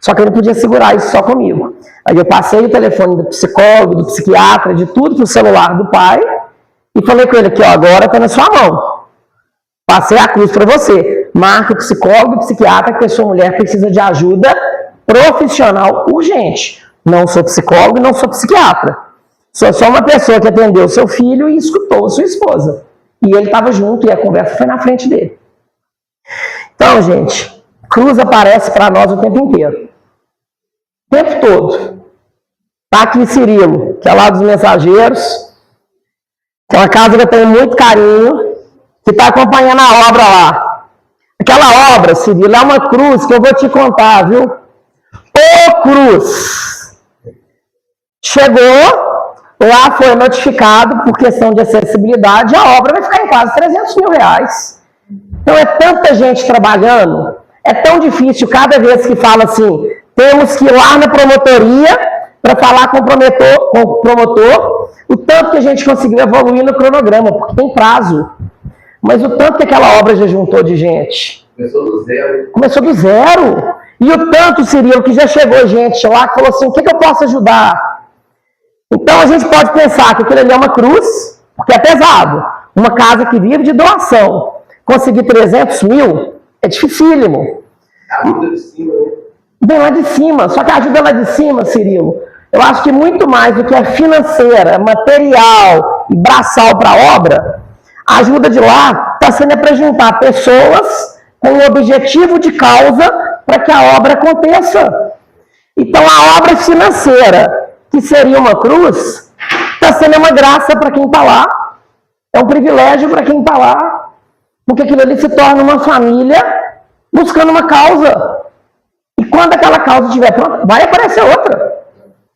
Só que eu não podia segurar isso só comigo. Aí eu passei o telefone do psicólogo, do psiquiatra, de tudo pro celular do pai, e falei com ele aqui, ó, agora está na sua mão. Passei a cruz para você. Marca o psicólogo, o psiquiatra, que a sua mulher precisa de ajuda profissional urgente. Não sou psicólogo, não sou psiquiatra. Sou só uma pessoa que atendeu seu filho e escutou sua esposa. E ele estava junto e a conversa foi na frente dele. Então, gente, cruz aparece para nós o tempo inteiro. O tempo todo. Está aqui Cirilo, que é lá dos Mensageiros, que é uma casa que eu tenho muito carinho, que está acompanhando a obra lá. Aquela obra, Cirilo, é uma cruz que eu vou te contar, viu? Ô cruz! Chegou, lá foi notificado por questão de acessibilidade, a obra vai ficar em quase 300 mil reais. Então é tanta gente trabalhando, é tão difícil cada vez que fala assim, temos que ir lá na promotoria para falar com o promotor, o tanto que a gente conseguiu evoluir no cronograma, porque tem prazo. Mas o tanto que aquela obra já juntou de gente. Começou do zero. Começou do zero. E o tanto, Cirilo, que já chegou gente lá que falou assim, o que eu posso ajudar? Então a gente pode pensar que aquilo ali é uma cruz, porque é pesado. Uma casa que vive de doação. Conseguir 300 mil é dificílimo. Ajuda de cima, né? Vem lá de cima. Só que a ajuda lá de cima, Cirilo, eu acho que muito mais do que a financeira, material e braçal para a obra, a ajuda de lá está sendo para juntar pessoas com o objetivo de causa para que a obra aconteça. Então, a obra financeira, que seria uma cruz, está sendo uma graça para quem está lá, é um privilégio para quem está lá, porque aquilo ali se torna uma família buscando uma causa. E quando aquela causa estiver pronta, vai aparecer outra.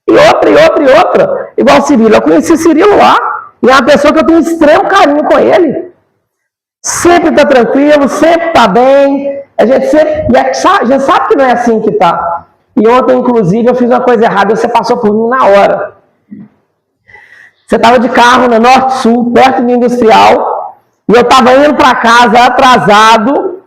E outra, e outra, e outra. Igual o Cirilo. Eu conheci Cirilo lá, e é uma pessoa que eu tenho extremo carinho com ele. Sempre está tranquilo, sempre está bem. A gente sempre já sabe que não é assim que está. E ontem, inclusive, eu fiz uma coisa errada e você passou por mim na hora. Você estava de carro na Norte-Sul, perto do Industrial, e eu estava indo para casa atrasado,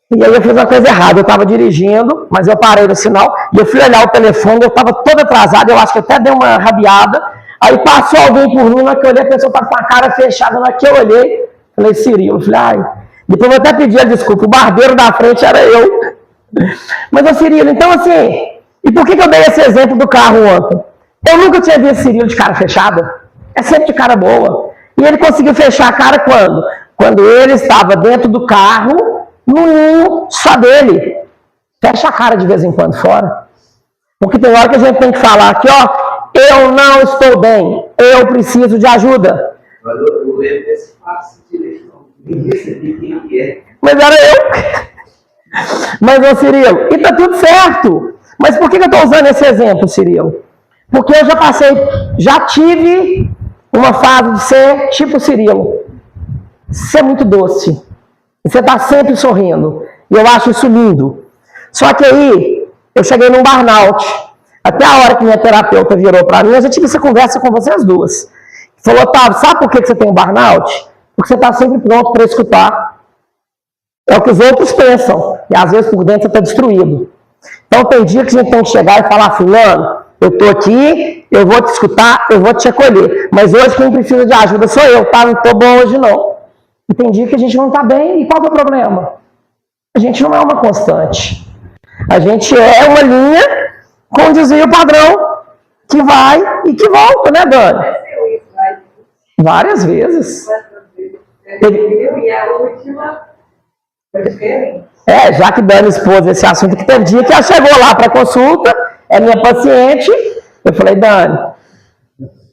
e aí eu fiz uma coisa errada. Eu estava dirigindo, mas eu parei no sinal, e eu fui olhar o telefone, eu estava todo atrasado, eu acho que até dei uma rabiada. Aí passou alguém por mim, na que eu olhei, a pessoa estava com a cara fechada, na que eu olhei, falei, Cirilo, falei, ai. Depois eu até pedi a desculpa, o barbeiro da frente era eu. Mas, ô Cirilo, então assim, e por que eu dei esse exemplo do carro ontem? Eu nunca tinha visto Cirilo de cara fechada, é sempre de cara boa. E ele conseguiu fechar a cara quando? Quando ele estava dentro do carro, no ninho só dele. Fecha a cara de vez em quando fora. Porque tem hora que a gente tem que falar aqui, ó, eu não estou bem, eu preciso de ajuda. Mas o erro é fácil de ler, não. Ninguém sabia quem é. Mas era eu. Mas, ô Cirilo, e tá tudo certo. Mas por que eu estou usando esse exemplo, Cirilo? Porque eu já tive uma fase de ser tipo Cirilo. Ser muito doce. Você está sempre sorrindo. E eu acho isso lindo. Só que aí, eu cheguei num burnout. Até a hora que minha terapeuta virou para mim, eu já tive essa conversa com vocês duas. Falou, Otávio, sabe por que você tem um burnout? Porque você está sempre pronto para escutar. É o que os outros pensam. E às vezes por dentro você está destruído. Então tem dia que a gente tem que chegar e falar, fulano, eu estou aqui, eu vou te escutar, eu vou te acolher. Mas hoje quem precisa de ajuda sou eu, tá? Não estou bom hoje não. E tem dia que a gente não está bem, e qual é o problema? A gente não é uma constante. A gente é uma linha com um desvio padrão que vai e que volta, né, Dani? Várias vezes. E a última foi diferente. Já que Dani expôs esse assunto, que teve dia que ela chegou lá para consulta, é minha paciente, eu falei, Dani,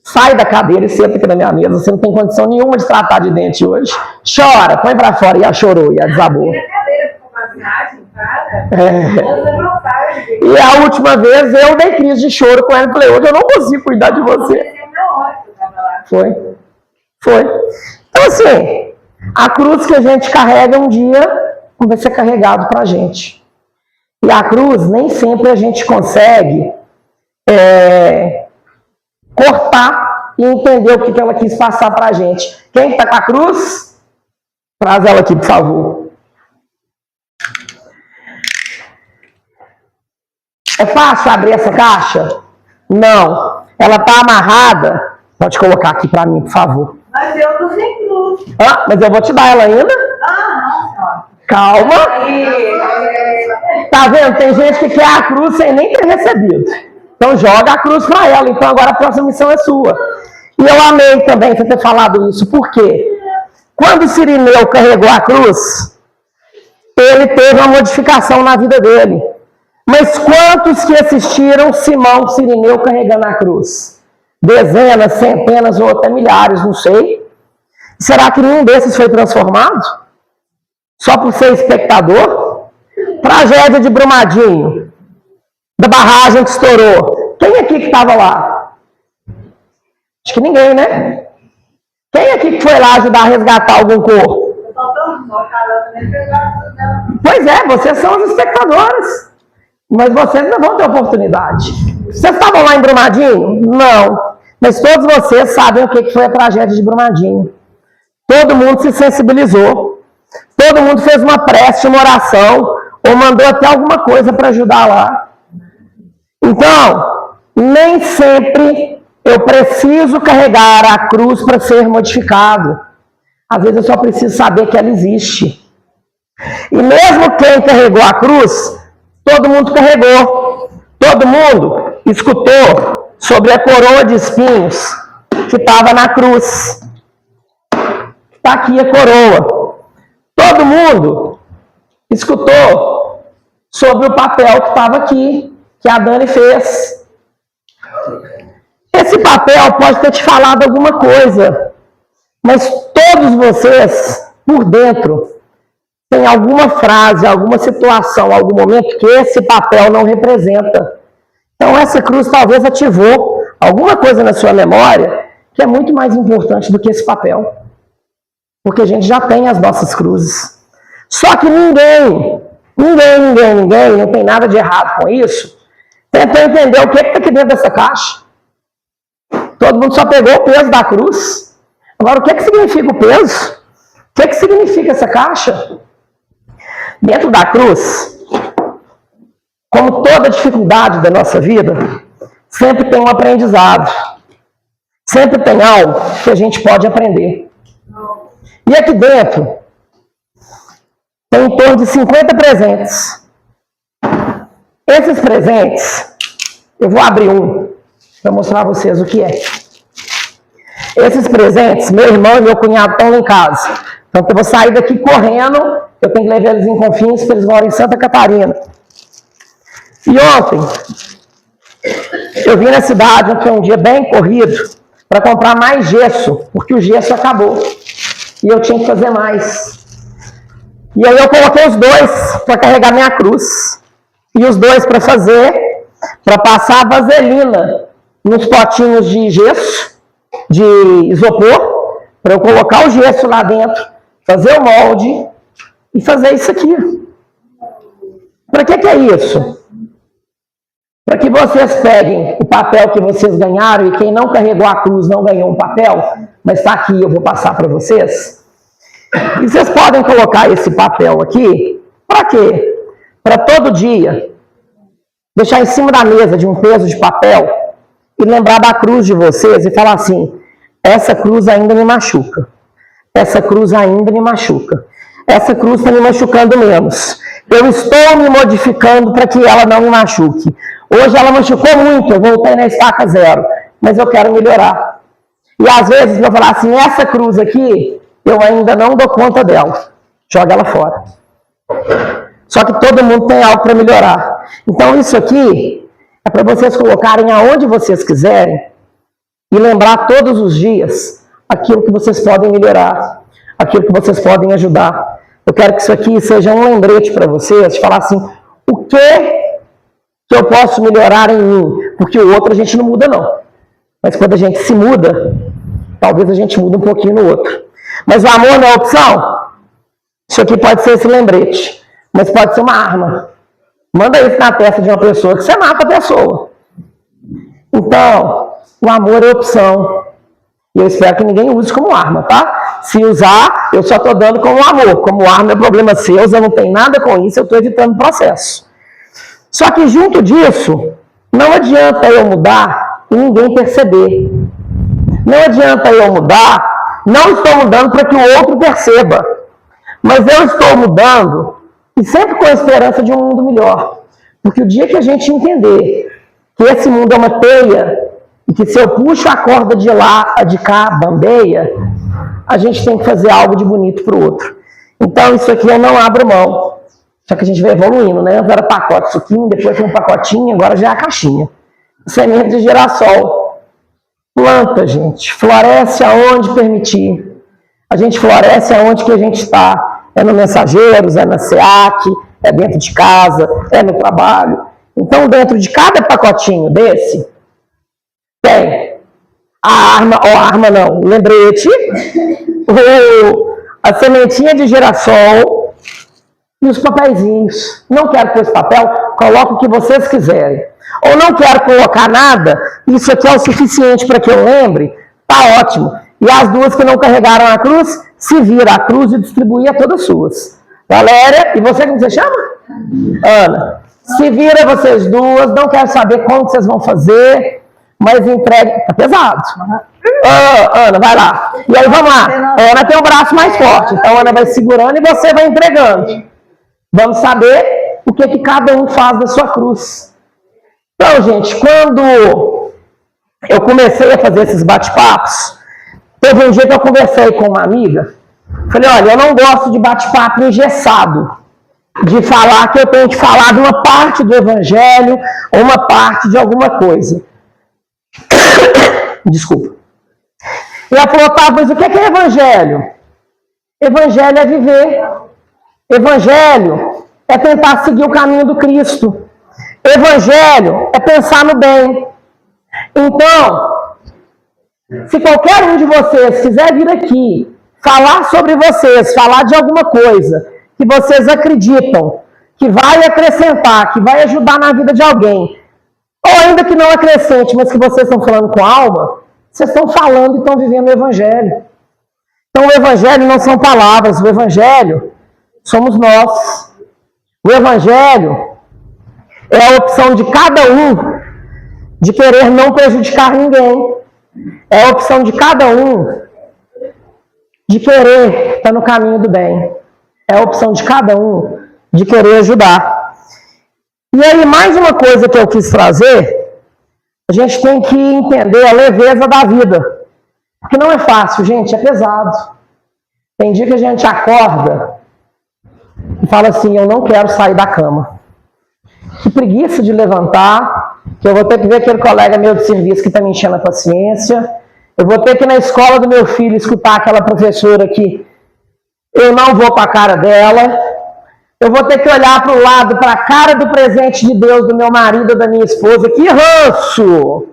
sai da cadeira e senta aqui na minha mesa, você não tem condição nenhuma de tratar de dente hoje. Chora, põe para fora. E ela chorou, e ela desabou. E a última vez eu dei crise de choro com ela e falei, hoje eu não consigo cuidar de você. Foi. Então assim, a cruz que a gente carrega um dia vai ser carregado para a gente. E a cruz nem sempre a gente consegue cortar e entender o que ela quis passar para a gente. Quem está com a cruz? Traz ela aqui, por favor. É fácil abrir essa caixa? Não. Ela está amarrada. Pode colocar aqui para mim, por favor. Mas eu tô sem cruz. Mas eu vou te dar ela ainda. Não. Calma. Tá vendo? Tem gente que quer a cruz sem nem ter recebido. Então joga a cruz para ela. Então agora a próxima missão é sua. E eu amei também você ter falado isso. Por quê? Quando o Cirineu carregou a cruz, ele teve uma modificação na vida dele. Mas quantos que assistiram Simão Cirineu carregando a cruz? Dezenas, centenas ou até milhares, não sei. Será que nenhum desses foi transformado? Só por ser espectador? Tragédia de Brumadinho, da barragem que estourou. Quem aqui que estava lá? Acho que ninguém, né? Quem aqui que foi lá ajudar a resgatar algum corpo? Pois é, vocês são os espectadores. Mas vocês não vão ter oportunidade. Vocês estavam lá em Brumadinho? Não. Mas todos vocês sabem o que foi a tragédia de Brumadinho. Todo mundo se sensibilizou. Todo mundo fez uma prece, uma oração, ou mandou até alguma coisa para ajudar lá. Então, nem sempre eu preciso carregar a cruz para ser modificado. Às vezes eu só preciso saber que ela existe. E mesmo quem carregou a cruz, todo mundo carregou. Todo mundo escutou sobre a coroa de espinhos que estava na cruz. Está aqui a coroa. Todo mundo escutou sobre o papel que estava aqui, que a Dani fez. Esse papel pode ter te falado alguma coisa, mas todos vocês, por dentro, tem alguma frase, alguma situação, algum momento que esse papel não representa. Então essa cruz talvez ativou alguma coisa na sua memória que é muito mais importante do que esse papel. Porque a gente já tem as nossas cruzes. Só que ninguém, não tem nada de errado com isso, tentou entender o que está aqui dentro dessa caixa. Todo mundo só pegou o peso da cruz. Agora, o que significa o peso? O que significa essa caixa? Dentro da cruz, como toda dificuldade da nossa vida, sempre tem um aprendizado. Sempre tem algo que a gente pode aprender. E aqui dentro, tem em torno de 50 presentes. Esses presentes, eu vou abrir um para mostrar a vocês o que é. Esses presentes, meu irmão e meu cunhado estão lá em casa. Então eu vou sair daqui correndo, eu tenho que levar eles em Confins, porque eles moram em Santa Catarina. E ontem, eu vim na cidade, foi um dia bem corrido, para comprar mais gesso, porque o gesso acabou. E eu tinha que fazer mais. E aí eu coloquei os dois para carregar minha cruz. E os dois para passar a vaselina nos potinhos de gesso, de isopor, para eu colocar o gesso lá dentro, fazer o molde e fazer isso aqui. Para que é isso? Para que vocês peguem o papel que vocês ganharam, e quem não carregou a cruz não ganhou um papel, mas está aqui, eu vou passar para vocês. E vocês podem colocar esse papel aqui, para quê? Para todo dia, deixar em cima da mesa de um peso de papel, e lembrar da cruz de vocês, e falar assim, essa cruz ainda me machuca. Essa cruz ainda me machuca. Essa cruz está me machucando menos. Eu estou me modificando para que ela não me machuque. Hoje ela machucou muito, eu voltei na estaca zero, mas eu quero melhorar. E às vezes eu vou falar assim, essa cruz aqui, eu ainda não dou conta dela. Joga ela fora. Só que todo mundo tem algo para melhorar. Então isso aqui é para vocês colocarem aonde vocês quiserem e lembrar todos os dias aquilo que vocês podem melhorar, aquilo que vocês podem ajudar. Eu quero que isso aqui seja um lembrete para vocês, de falar assim, o que eu posso melhorar em mim? Porque o outro a gente não muda não. Mas quando a gente se muda, talvez a gente mude um pouquinho no outro. Mas o amor não é opção? Isso aqui pode ser esse lembrete, mas pode ser uma arma. Manda isso na testa de uma pessoa que você mata a pessoa. Então, o amor é opção. E eu espero que ninguém use como arma, tá? Se usar, eu só estou dando como amor. Como arma é problema seu, eu não tenho nada com isso, eu estou evitando o processo. Só que junto disso, não adianta eu mudar e ninguém perceber. Não adianta eu mudar, não estou mudando para que o outro perceba. Mas eu estou mudando e sempre com a esperança de um mundo melhor. Porque o dia que a gente entender que esse mundo é uma teia, e que se eu puxo a corda de lá, a de cá, bambeia, a gente tem que fazer algo de bonito para o outro. Então isso aqui eu não abro mão. Só que a gente vai evoluindo, né? Antes era pacote suquinho, depois tem um pacotinho, agora já é a caixinha. Semente de girassol. Planta, gente. Floresce aonde permitir. A gente floresce aonde que a gente está. É no Mensageiros, é na SEAC, é dentro de casa, é no trabalho. Então, dentro de cada pacotinho desse, tem a arma, o lembrete, a sementinha de girassol e os papeizinhos. Não quero pôr esse papel, coloco o que vocês quiserem. Ou não quero colocar nada, isso aqui é o suficiente para que eu lembre, tá ótimo. E as duas que não carregaram a cruz, se vira a cruz e distribui a todas suas. Valéria, e você, como você chama? Ana. Se vira vocês duas, não quero saber como vocês vão fazer, mas entregue. Tá pesado. Ana, vai lá. E aí, vamos lá. A Ana tem um braço mais forte, então a Ana vai segurando e você vai entregando. Vamos saber o que cada um faz da sua cruz. Então, gente, quando eu comecei a fazer esses bate-papos, teve um dia que eu conversei com uma amiga, falei, olha, eu não gosto de bate-papo engessado, de falar que eu tenho que falar de uma parte do evangelho ou uma parte de alguma coisa. Desculpa. E ela falou, tá, mas o que é evangelho? Evangelho é viver. Evangelho é tentar seguir o caminho do Cristo. Evangelho é pensar no bem. Então, se qualquer um de vocês quiser vir aqui falar sobre vocês, falar de alguma coisa que vocês acreditam que vai acrescentar, que vai ajudar na vida de alguém, ou ainda que não acrescente, mas que vocês estão falando com alma, vocês estão falando e estão vivendo o Evangelho. Então o Evangelho não são palavras, o Evangelho somos nós. O Evangelho é a opção de cada um de querer não prejudicar ninguém. É a opção de cada um de querer estar no caminho do bem. É a opção de cada um de querer ajudar. E aí, mais uma coisa que eu quis trazer, a gente tem que entender a leveza da vida. Porque não é fácil, gente, é pesado. Tem dia que a gente acorda e fala assim, eu não quero sair da cama. Que preguiça de levantar, que eu vou ter que ver aquele colega meu de serviço que está me enchendo a paciência, eu vou ter que ir na escola do meu filho escutar aquela professora que eu não vou para a cara dela, eu vou ter que olhar para o lado, para a cara do presente de Deus, do meu marido ou da minha esposa, que ranço!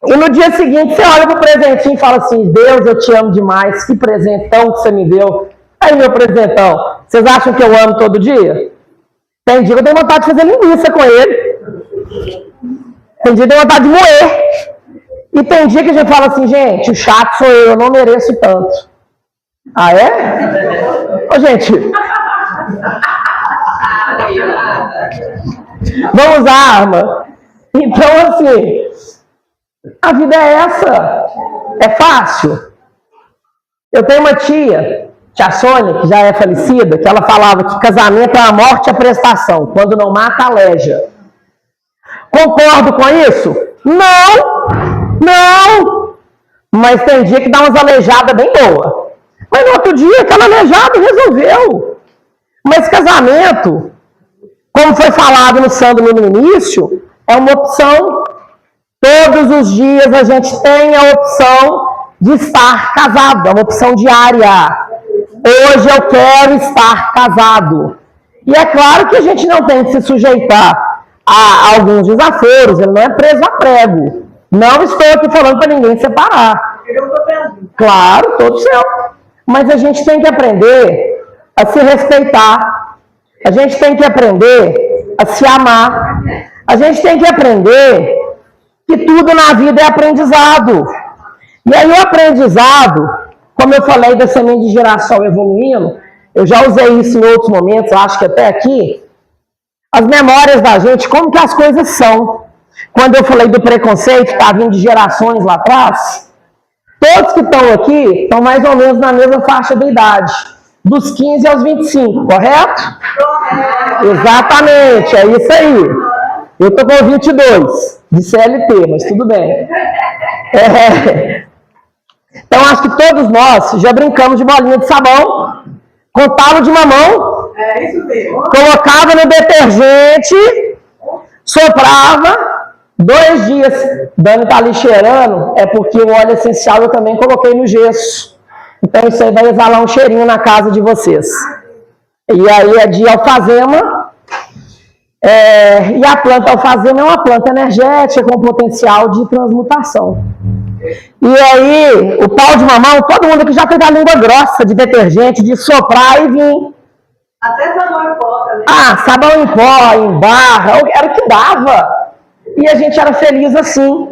E no dia seguinte você olha para o presentinho e fala assim, Deus, eu te amo demais, que presentão que você me deu. Aí, meu presentão, vocês acham que eu amo todo dia? Tem dia que eu tenho vontade de fazer linguiça com ele. Tem dia que eu tenho vontade de moer. E tem dia que a gente fala assim, gente, o chato sou eu não mereço tanto. Ah, é? Ô, gente. Vamos usar a arma. Então, assim, a vida é essa. É fácil. Eu tenho uma tia Sônia, que já é falecida, que ela falava que casamento é a morte e a prestação. Quando não mata, aleja. Concordo com isso? Não! Mas tem dia que dá umas aleijadas bem boas. Mas no outro dia, aquela aleijada resolveu. Mas casamento, como foi falado no Sandro no início, é uma opção. Todos os dias a gente tem a opção de estar casado. É uma opção diária. Hoje eu quero estar casado. E é claro que a gente não tem que se sujeitar a alguns desaforos, ele não é preso a prego. Não estou aqui falando para ninguém separar. Claro, todo seu. Mas a gente tem que aprender a se respeitar. A gente tem que aprender a se amar. A gente tem que aprender que tudo na vida é aprendizado. E aí o aprendizado, como eu falei da semente de girassol evoluindo, eu já usei isso em outros momentos, acho que até aqui, as memórias da gente, como que as coisas são. Quando eu falei do preconceito, que está vindo de gerações lá atrás, todos que estão aqui estão mais ou menos na mesma faixa de idade, dos 15 aos 25, correto? Exatamente, é isso aí. Eu estou com 22, de CLT, mas tudo bem. Então, acho que todos nós já brincamos de bolinha de sabão, com talo de mamão, isso mesmo. Colocava no detergente, soprava, 2 dias. Dani está ali cheirando, é porque o óleo essencial eu também coloquei no gesso. Então, isso aí vai exalar um cheirinho na casa de vocês. E aí é de alfazema. E a planta alfazema é uma planta energética com potencial de transmutação. E aí, o pau de mamão, todo mundo aqui já teve a língua grossa de detergente, de soprar e vir. Até sabão em pó também. Sabão em pó, em barra, era o que dava. E a gente era feliz assim.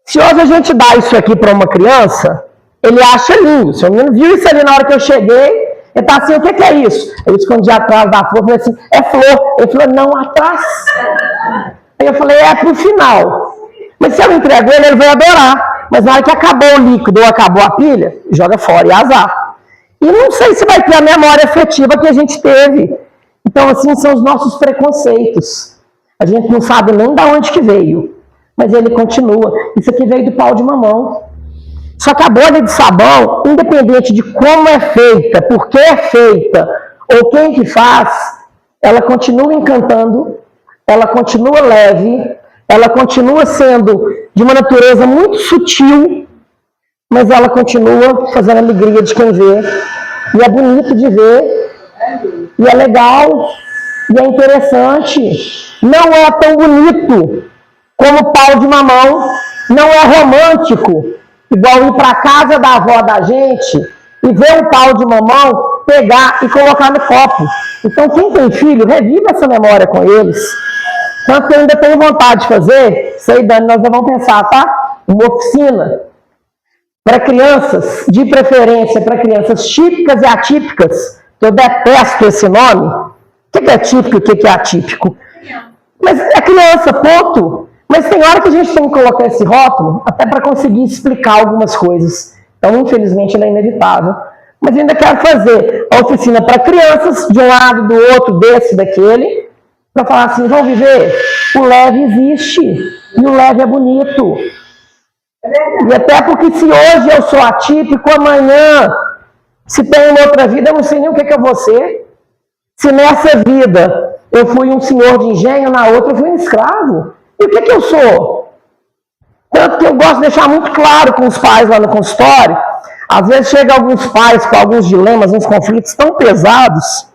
Se hoje a gente dá isso aqui para uma criança, ele acha lindo. Se o menino viu isso ali na hora que eu cheguei, ele tá assim, o que é isso? Eu escondi atrás da flor, falei assim, é flor. Ele falou, não, atrás. Aí eu falei, é pro final. Mas se eu entrego ele vai adorar. Mas na hora que acabou o líquido ou acabou a pilha, joga fora e azar. E não sei se vai ter a memória afetiva que a gente teve. Então, assim, são os nossos preconceitos. A gente não sabe nem de onde que veio. Mas ele continua. Isso aqui veio do pau de mamão. Só que a bolha de sabão, independente de como é feita, por que é feita, ou quem que faz, ela continua encantando, ela continua leve, ela continua sendo de uma natureza muito sutil, mas ela continua fazendo a alegria de quem vê. E é bonito de ver, e é legal, e é interessante. Não é tão bonito como pau de mamão, não é romântico, igual ir para a casa da avó da gente e ver um pau de mamão, pegar e colocar no copo. Então, quem tem filho, revive essa memória com eles. Tanto que eu ainda tenho vontade de fazer, sei, Dani, nós vamos pensar, tá? Uma oficina para crianças, de preferência para crianças típicas e atípicas, que eu detesto esse nome. O que é típico e o que é atípico? Mas é criança, ponto. Mas tem hora que a gente tem que colocar esse rótulo até para conseguir explicar algumas coisas. Então, infelizmente, ele é inevitável. Mas eu ainda quero fazer a oficina para crianças, de um lado, do outro, desse, daquele, para falar assim, vão viver? O leve existe. E o leve é bonito. E até porque se hoje eu sou atípico, amanhã, se tem uma outra vida, eu não sei nem o que eu vou ser. Se nessa vida eu fui um senhor de engenho, na outra eu fui um escravo. E o que eu sou? Tanto que eu gosto de deixar muito claro com os pais lá no consultório. Às vezes chegam alguns pais com alguns dilemas, uns conflitos tão pesados.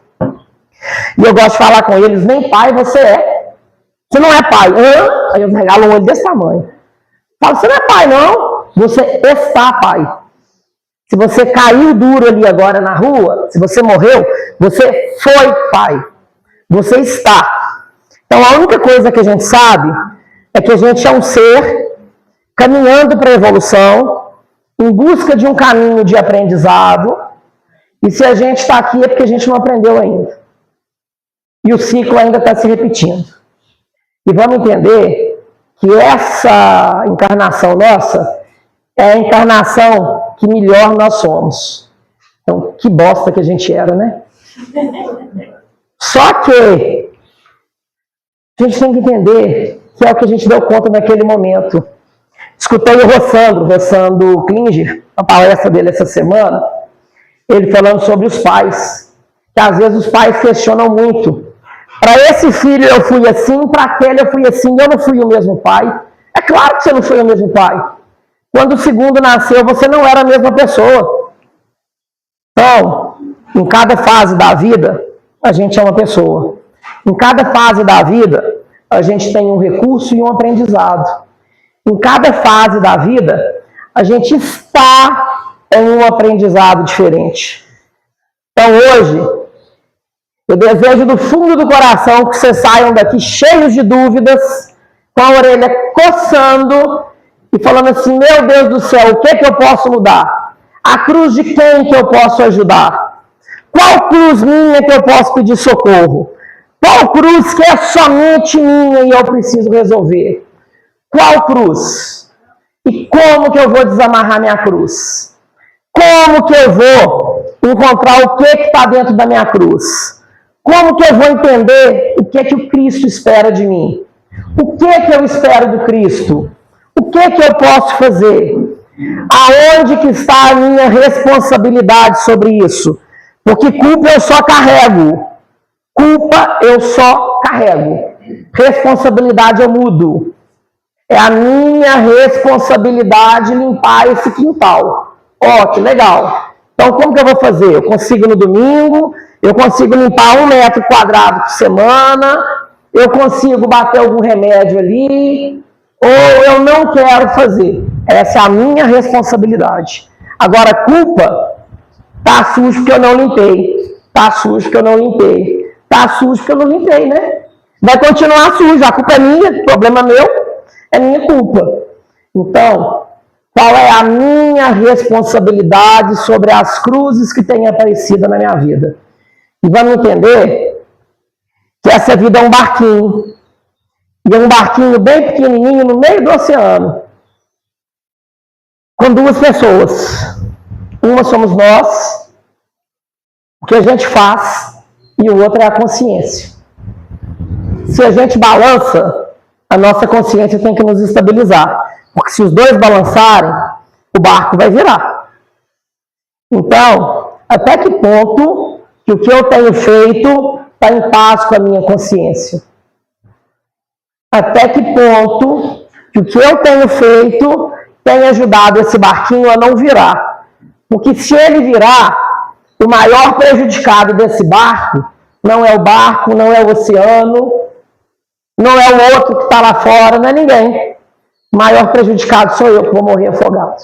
E eu gosto de falar com eles, nem pai você é. Você não é pai. Aí eu regalo um olho desse tamanho. Falo, você não é pai, não. Você está pai. Se você caiu duro ali agora na rua, se você morreu, você foi pai. Você está. Então a única coisa que a gente sabe é que a gente é um ser caminhando para a evolução, em busca de um caminho de aprendizado. E se a gente está aqui é porque a gente não aprendeu ainda. E o ciclo ainda está se repetindo. E vamos entender que essa encarnação nossa é a encarnação que melhor nós somos. Então, que bosta que a gente era, né? Só que a gente tem que entender que é o que a gente deu conta naquele momento. Escutei o Rossandro Klinger, a palestra dele essa semana, ele falando sobre os pais. Que às vezes os pais questionam muito. Para esse filho eu fui assim, para aquele eu fui assim, eu não fui o mesmo pai. É claro que você não foi o mesmo pai. Quando o segundo nasceu, você não era a mesma pessoa. Então, em cada fase da vida, a gente é uma pessoa. Em cada fase da vida, a gente tem um recurso e um aprendizado. Em cada fase da vida, a gente está em um aprendizado diferente. Então, hoje, eu desejo do fundo do coração que vocês saiam daqui cheios de dúvidas, com a orelha coçando e falando assim, meu Deus do céu, o que eu posso mudar? A cruz de quem que eu posso ajudar? Qual cruz minha que eu posso pedir socorro? Qual cruz que é somente minha e eu preciso resolver? Qual cruz? E como que eu vou desamarrar minha cruz? Como que eu vou encontrar o que está dentro da minha cruz? Como que eu vou entender o que o Cristo espera de mim? O que eu espero do Cristo? O que eu posso fazer? Aonde que está a minha responsabilidade sobre isso? Porque culpa eu só carrego. Culpa eu só carrego. Responsabilidade eu mudo. É a minha responsabilidade limpar esse quintal. Ó, que legal. Então, como que eu vou fazer? Eu consigo no domingo, eu consigo limpar 1 metro quadrado por semana, eu consigo bater algum remédio ali, ou eu não quero fazer. Essa é a minha responsabilidade. Agora, culpa, tá sujo porque eu não limpei. Tá sujo porque eu não limpei. Tá sujo porque eu não limpei, né? Vai continuar sujo, a culpa é minha, o problema é meu, é minha culpa. Então, qual é a minha responsabilidade sobre as cruzes que têm aparecido na minha vida? E vamos entender que essa vida é um barquinho. E é um barquinho bem pequenininho no meio do oceano. Com 2 pessoas. Uma somos nós, o que a gente faz, e o outro é a consciência. Se a gente balança, a nossa consciência tem que nos estabilizar. Porque se os dois balançarem, o barco vai virar. Então, até que ponto que o que eu tenho feito está em paz com a minha consciência? Até que ponto que o que eu tenho feito tem ajudado esse barquinho a não virar? Porque se ele virar, o maior prejudicado desse barco não é o barco, não é o oceano, não é o outro que está lá fora, não é ninguém. O maior prejudicado sou eu, que vou morrer afogado.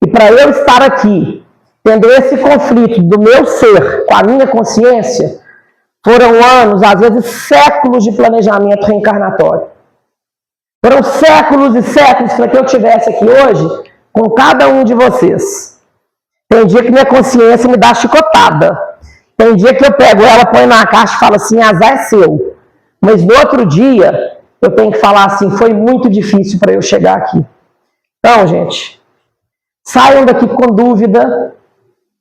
E para eu estar aqui, tendo esse conflito do meu ser com a minha consciência, foram anos, às vezes séculos de planejamento reencarnatório. Foram séculos e séculos para que eu estivesse aqui hoje com cada um de vocês. Tem dia que minha consciência me dá chicotada. Tem dia que eu pego ela, põe na caixa e falo assim, azar é seu. Mas no outro dia, eu tenho que falar assim, foi muito difícil para eu chegar aqui. Então, gente, saiam daqui com dúvida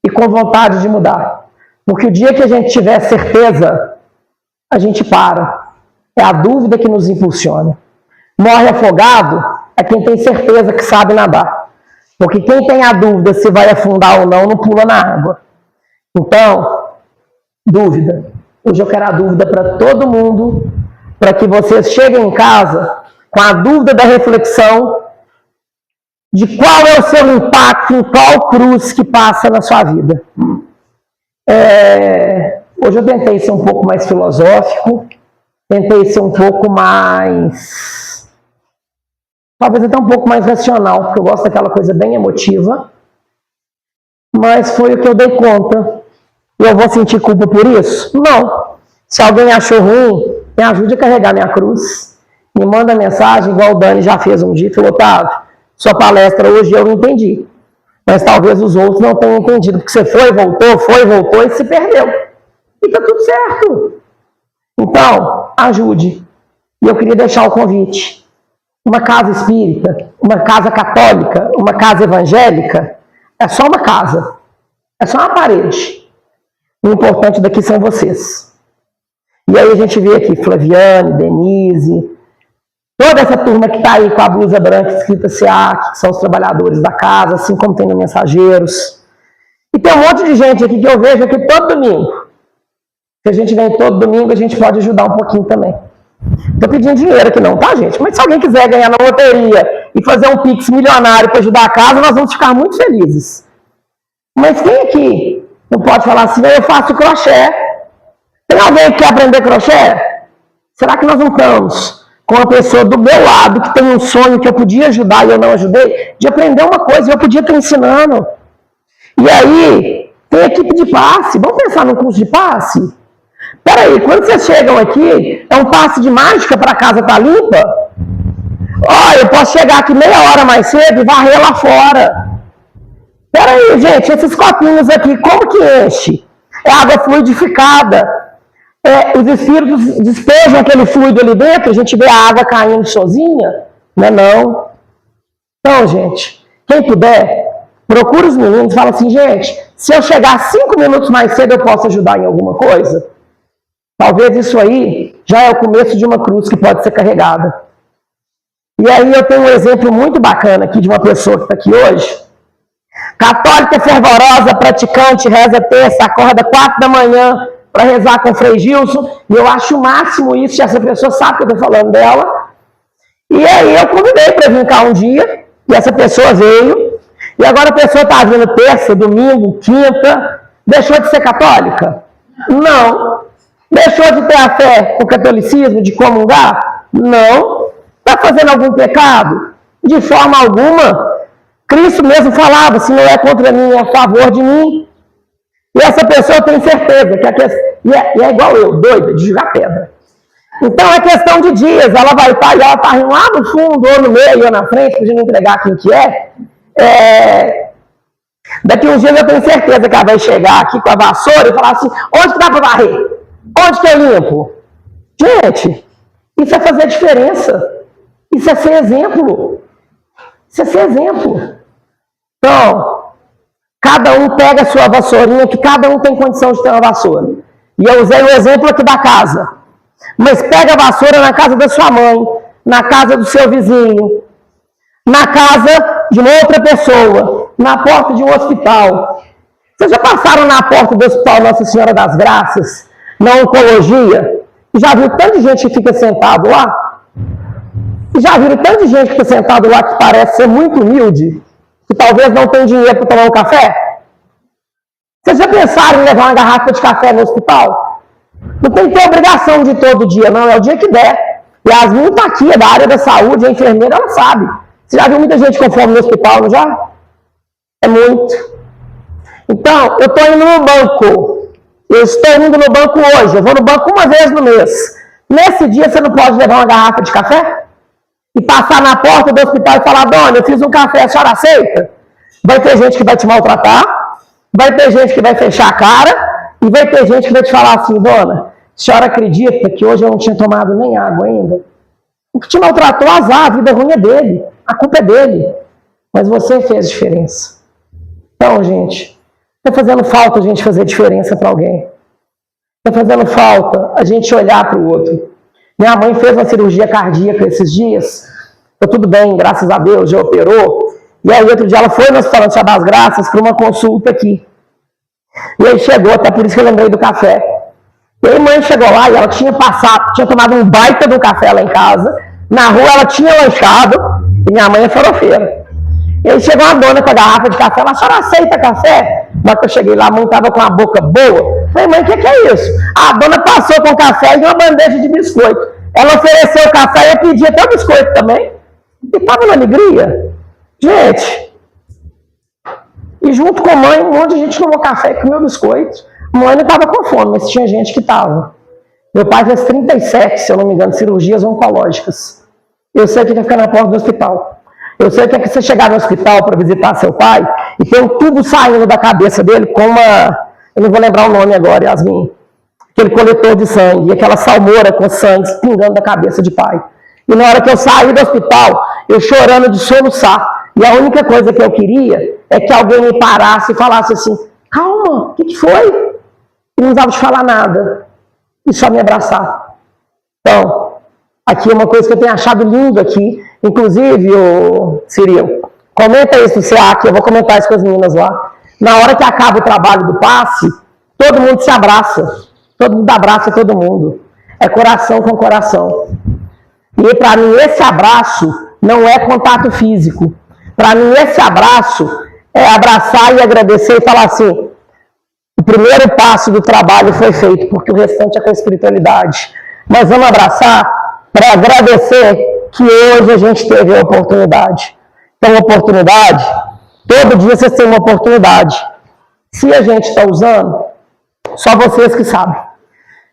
e com vontade de mudar. Porque o dia que a gente tiver certeza, a gente para. É a dúvida que nos impulsiona. Morre afogado é quem tem certeza que sabe nadar. Porque quem tem a dúvida se vai afundar ou não pula na água. Então, dúvida. Hoje eu quero a dúvida para todo mundo, para que vocês cheguem em casa com a dúvida da reflexão de qual é o seu impacto em qual cruz que passa na sua vida. Hoje eu tentei ser um pouco mais filosófico, tentei ser um pouco mais, talvez até um pouco mais racional, porque eu gosto daquela coisa bem emotiva, mas foi o que eu dei conta. E eu vou sentir culpa por isso? Não. Se alguém achou ruim, me ajude a carregar minha cruz, me manda mensagem, igual o Dani já fez um dia, falou, Otávio, sua palestra hoje eu não entendi. Mas talvez os outros não tenham entendido, porque você foi, voltou e se perdeu. E tá tudo certo. Então, ajude. E eu queria deixar o convite. Uma casa espírita, uma casa católica, uma casa evangélica, é só uma casa. É só uma parede. O importante daqui são vocês. E aí a gente vê aqui Flaviane, Denise, toda essa turma que está aí com a blusa branca escrita SEAC, que são os trabalhadores da casa, assim como tem no Mensageiros. E tem um monte de gente aqui que eu vejo aqui todo domingo. Se a gente vem todo domingo, a gente pode ajudar um pouquinho também. Estou pedindo dinheiro aqui não, tá, gente? Mas se alguém quiser ganhar na loteria e fazer um pix milionário para ajudar a casa, nós vamos ficar muito felizes. Mas quem aqui não pode falar assim, eu faço crochê? Tem alguém que quer aprender crochê? Será que nós não estamos com uma pessoa do meu lado que tem um sonho que eu podia ajudar e eu não ajudei, de aprender uma coisa e eu podia estar ensinando? E aí, tem equipe de passe. Vamos pensar num curso de passe? Peraí, quando vocês chegam aqui, é um passe de mágica para a casa estar limpa? Olha, eu posso chegar aqui meia hora mais cedo e varrer lá fora. Peraí, gente, esses copinhos aqui, como que enche? É água fluidificada. Os espíritos despejam aquele fluido ali dentro, a gente vê a água caindo sozinha, né? Não. Então, gente, quem puder, procura os meninos e fala assim, gente, se eu chegar 5 minutos mais cedo, eu posso ajudar em alguma coisa? Talvez isso aí já é o começo de uma cruz que pode ser carregada. E aí eu tenho um exemplo muito bacana aqui de uma pessoa que está aqui hoje. Católica fervorosa, praticante, reza terça, acorda 4 da manhã para rezar com o Frei Gilson. E eu acho o máximo isso, essa pessoa sabe que eu estou falando dela. E aí eu convidei para vir cá um dia, e essa pessoa veio. E agora a pessoa está vindo terça, domingo, quinta. Deixou de ser católica? Não. Deixou de ter a fé com o catolicismo, de comungar? Não. Está fazendo algum pecado? De forma alguma. Cristo mesmo falava, se não é contra mim, é a favor de mim. E essa pessoa tem certeza que e é igual eu, doida, de jogar pedra. Então é questão de dias, ela vai estar e ela está rindo lá no fundo, ou no meio, ou na frente, para não entregar quem que é. Daqui uns dias eu tenho certeza que ela vai chegar aqui com a vassoura e falar assim, onde que dá para varrer? Onde que eu limpo? Gente, isso é fazer diferença. Isso é ser exemplo. Isso é ser exemplo. Então, cada um pega a sua vassourinha, que cada um tem condição de ter uma vassoura. E eu usei o exemplo aqui da casa. Mas pega a vassoura na casa da sua mãe, na casa do seu vizinho, na casa de uma outra pessoa, na porta de um hospital. Vocês já passaram na porta do Hospital Nossa Senhora das Graças, na oncologia, e já viu tanta gente que fica sentado lá? E já viram tanta gente que fica sentado lá que parece ser muito humilde, que talvez não tem dinheiro para tomar um café? Vocês já pensaram em levar uma garrafa de café no hospital? Não tem que ter obrigação de todo dia, não, é o dia que der. Yasmin está aqui, é da área da saúde, a enfermeira, ela sabe. Você já viu muita gente com fome no hospital, não já? É muito. Então, eu estou indo no banco. Eu estou indo no banco hoje. Eu vou no banco uma vez no mês. Nesse dia, você não pode levar uma garrafa de café? E passar na porta do hospital e falar, dona, eu fiz um café, a senhora aceita? Vai ter gente que vai te maltratar, vai ter gente que vai fechar a cara, e vai ter gente que vai te falar assim, dona, a senhora acredita que hoje eu não tinha tomado nem água ainda? O que te maltratou, azar, a vida ruim é dele, a culpa é dele. Mas você fez diferença. Então, gente, está fazendo falta a gente fazer diferença para alguém. Está fazendo falta a gente olhar para o outro. Minha mãe fez uma cirurgia cardíaca esses dias. Está tudo bem, graças a Deus, já operou. E aí, outro dia, ela foi no Hospital Nossa das Graças para uma consulta aqui. E aí chegou, até por isso que eu lembrei do café. E aí, mãe chegou lá e ela tinha tomado um baita do café lá em casa. Na rua, ela tinha lanchado. E minha mãe é farofeira. E aí chegou uma dona com a garrafa de café, ela, a senhora aceita café? Mas que eu cheguei lá, a mãe estava com a boca boa. Falei, mãe, o que é isso? A dona passou com café e uma bandeja de biscoito. Ela ofereceu o café e eu pedi até o biscoito também. E estava na alegria. Gente, e junto com a mãe, um monte de gente tomou café e comeu biscoito. A mãe não estava com fome, mas tinha gente que estava. Meu pai fez 37, se eu não me engano, cirurgias oncológicas. Eu sei que ele fica na porta do hospital. Eu sei que é que você chegar no hospital para visitar seu pai e tem um tubo saindo da cabeça dele com uma... Eu não vou lembrar o nome agora, Yasmin. Aquele coletor de sangue, aquela salmoura com sangue pingando da cabeça de pai. E na hora que eu saí do hospital, eu chorando de soluçar. E a única coisa que eu queria é que alguém me parasse e falasse assim, calma, o que foi? E não precisava de falar nada. E só me abraçar. Então, aqui é uma coisa que eu tenho achado lindo aqui. Inclusive, Cirilo, comenta isso no SEAC, eu vou comentar isso com as meninas lá. Na hora que acaba o trabalho do passe, todo mundo se abraça. Todo mundo abraça todo mundo. É coração com coração. E para mim, esse abraço não é contato físico. Para mim, esse abraço é abraçar e agradecer e falar assim, o primeiro passo do trabalho foi feito, porque o restante é com a espiritualidade. Mas vamos abraçar para agradecer que hoje a gente teve a oportunidade. Então, oportunidade, todo dia vocês têm uma oportunidade. Se a gente está usando, só vocês que sabem.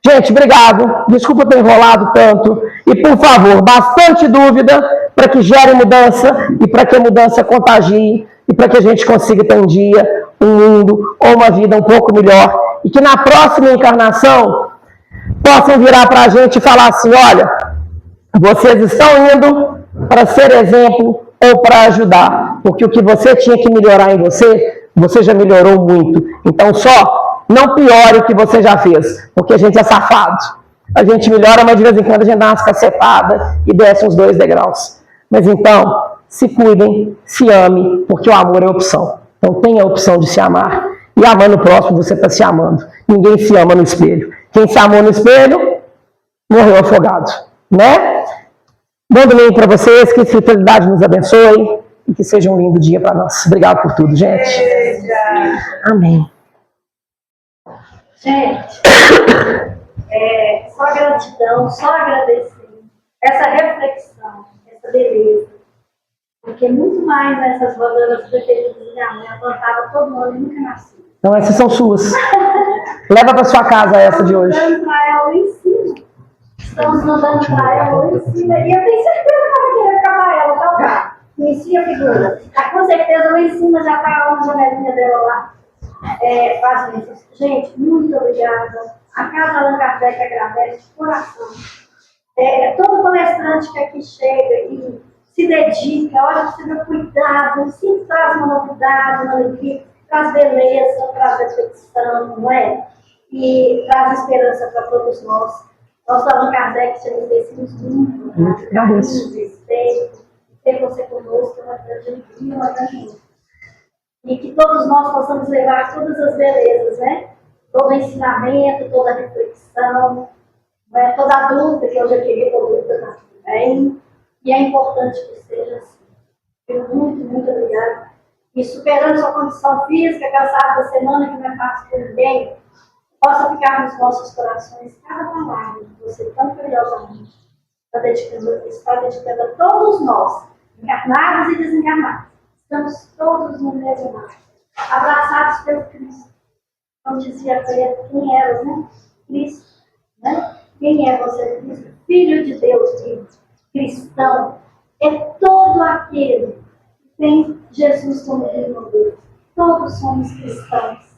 Gente, obrigado. Desculpa ter enrolado tanto. E, por favor, bastante dúvida para que gere mudança e para que a mudança contagie e para que a gente consiga ter um dia, um mundo ou uma vida um pouco melhor e que na próxima encarnação possam virar para a gente e falar assim, olha, vocês estão indo para ser exemplo ou para ajudar, porque o que você tinha que melhorar em você, você já melhorou muito. Então só não piore o que você já fez, porque a gente é safado. A gente melhora, mas de vez em quando a gente dá umas cacetadas e desce uns 2 degraus. Mas então, se cuidem, se ame, porque o amor é opção. Então tenha a opção de se amar. E amando o próximo, você está se amando. Ninguém se ama no espelho. Quem se amou no espelho, morreu afogado. Né? Bom domingo para vocês, que a espiritualidade nos abençoe e que seja um lindo dia para nós. Obrigado por tudo, gente. Amém. Gente, só gratidão, só agradecer essa reflexão, essa beleza. Porque muito mais nessas bananas preferidas da minha mãe, eu plantava todo ano e nunca nasci. Então essas são suas. Leva para sua casa essa de hoje. Estamos mandando para ela lá em cima. Estamos mandando para ela lá em cima. E eu tenho certeza que ela vai querer acabar ela, tá lá. Inicia a figura. Com certeza lá em cima já está uma janelinha dela lá. Faz isso. Gente, muito obrigada. A Casa Allan Kardec agradece de coração. Todo palestrante que aqui chega e se dedica, olha, precisa cuidado, sempre traz uma novidade, uma alegria, traz beleza, traz reflexão, não é? E traz esperança para todos nós. Nós do Allan Kardec te agradecemos muito, né? Carinho, respeito, ter você conosco é uma grande alegria, uma grande honra. e que todos nós possamos levar todas as belezas, né? Todo o ensinamento, toda a reflexão, né? Toda a dúvida, que eu já queria dúvida também, e é importante que seja assim. Muito, muito obrigada. E superando sua condição física, cansado da semana, que não é fácil para ninguém, possa ficar nos nossos corações cada palavra que você tão curiosamente está dedicando a todos nós, encarnados e desencarnados. Estamos todos no mesmo mar, abraçados pelo Cristo. Como dizia Pedro, quem era, né? Cristo, né? Quem é você, Cristo? Filho de Deus, filho, cristão. É todo aquele que tem Jesus como irmão dele. Todos somos cristãos.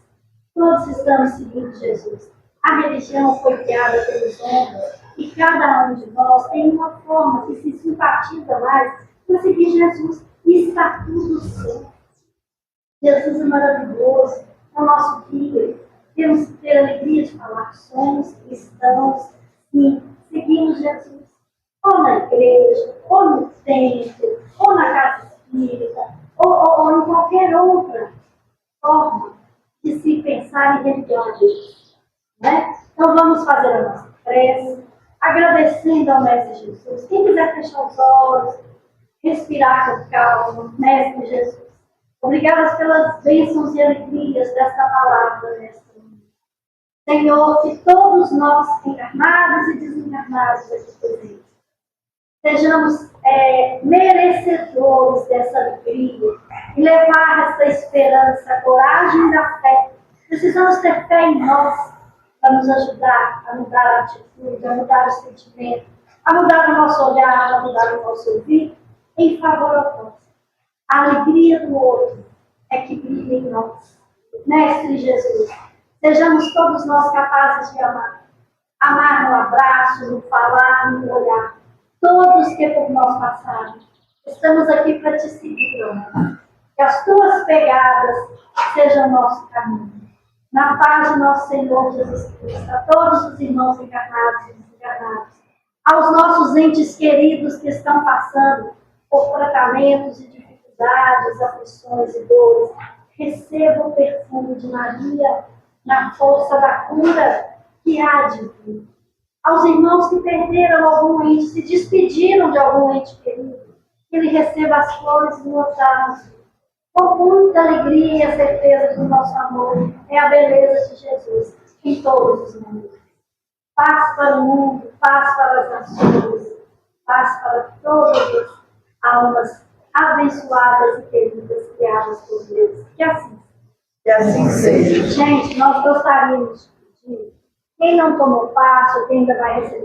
Todos estamos seguindo Jesus. A religião foi criada pelos homens e cada um de nós tem uma forma que se simpatiza mais para seguir Jesus. E está tudo certo. Jesus é maravilhoso, é o nosso guia. Temos que ter a alegria de falar que somos cristãos e seguimos Jesus. Ou na igreja, ou no templo, ou na casa espírita, ou em qualquer outra forma de se pensar em religião, né? Então vamos fazer a nossa prece, agradecendo ao Mestre Jesus. Quem quiser fechar os olhos, respirar com calma, Mestre Jesus. Obrigadas pelas bênçãos e alegrias desta palavra, Mestre. Senhor, que todos nós, encarnados e desencarnados aqui presentes, sejamos merecedores dessa alegria e levar essa esperança, a coragem da fé. Precisamos ter fé em nós para nos ajudar a mudar a atitude, a mudar o sentimento, a mudar o nosso olhar, a mudar o nosso ouvido em favor ao próximo. A alegria do outro é que brilha em nós. Mestre Jesus, sejamos todos nós capazes de amar. Amar no abraço, no falar, no olhar. Todos que por nós passaram. Estamos aqui para te seguir, amor. Que as tuas pegadas sejam nosso caminho. Na paz de nosso Senhor Jesus Cristo, a todos os irmãos encarnados e desencarnados, aos nossos entes queridos que estão passando por tratamentos e dificuldades, aflições e dores, receba o perfume de Maria na força da cura que há de vir. Aos irmãos que perderam algum ente, se despediram de algum ente querido, que ele receba as flores e os anos, com muita alegria e a certeza do nosso amor. É a beleza de Jesus em todos os mundos. Paz para o mundo, paz para as nações, paz para todas as almas abençoadas e queridas criadas por Deus. Que assim seja. Gente, nós gostaríamos de pedir, quem não tomou passo, quem ainda vai receber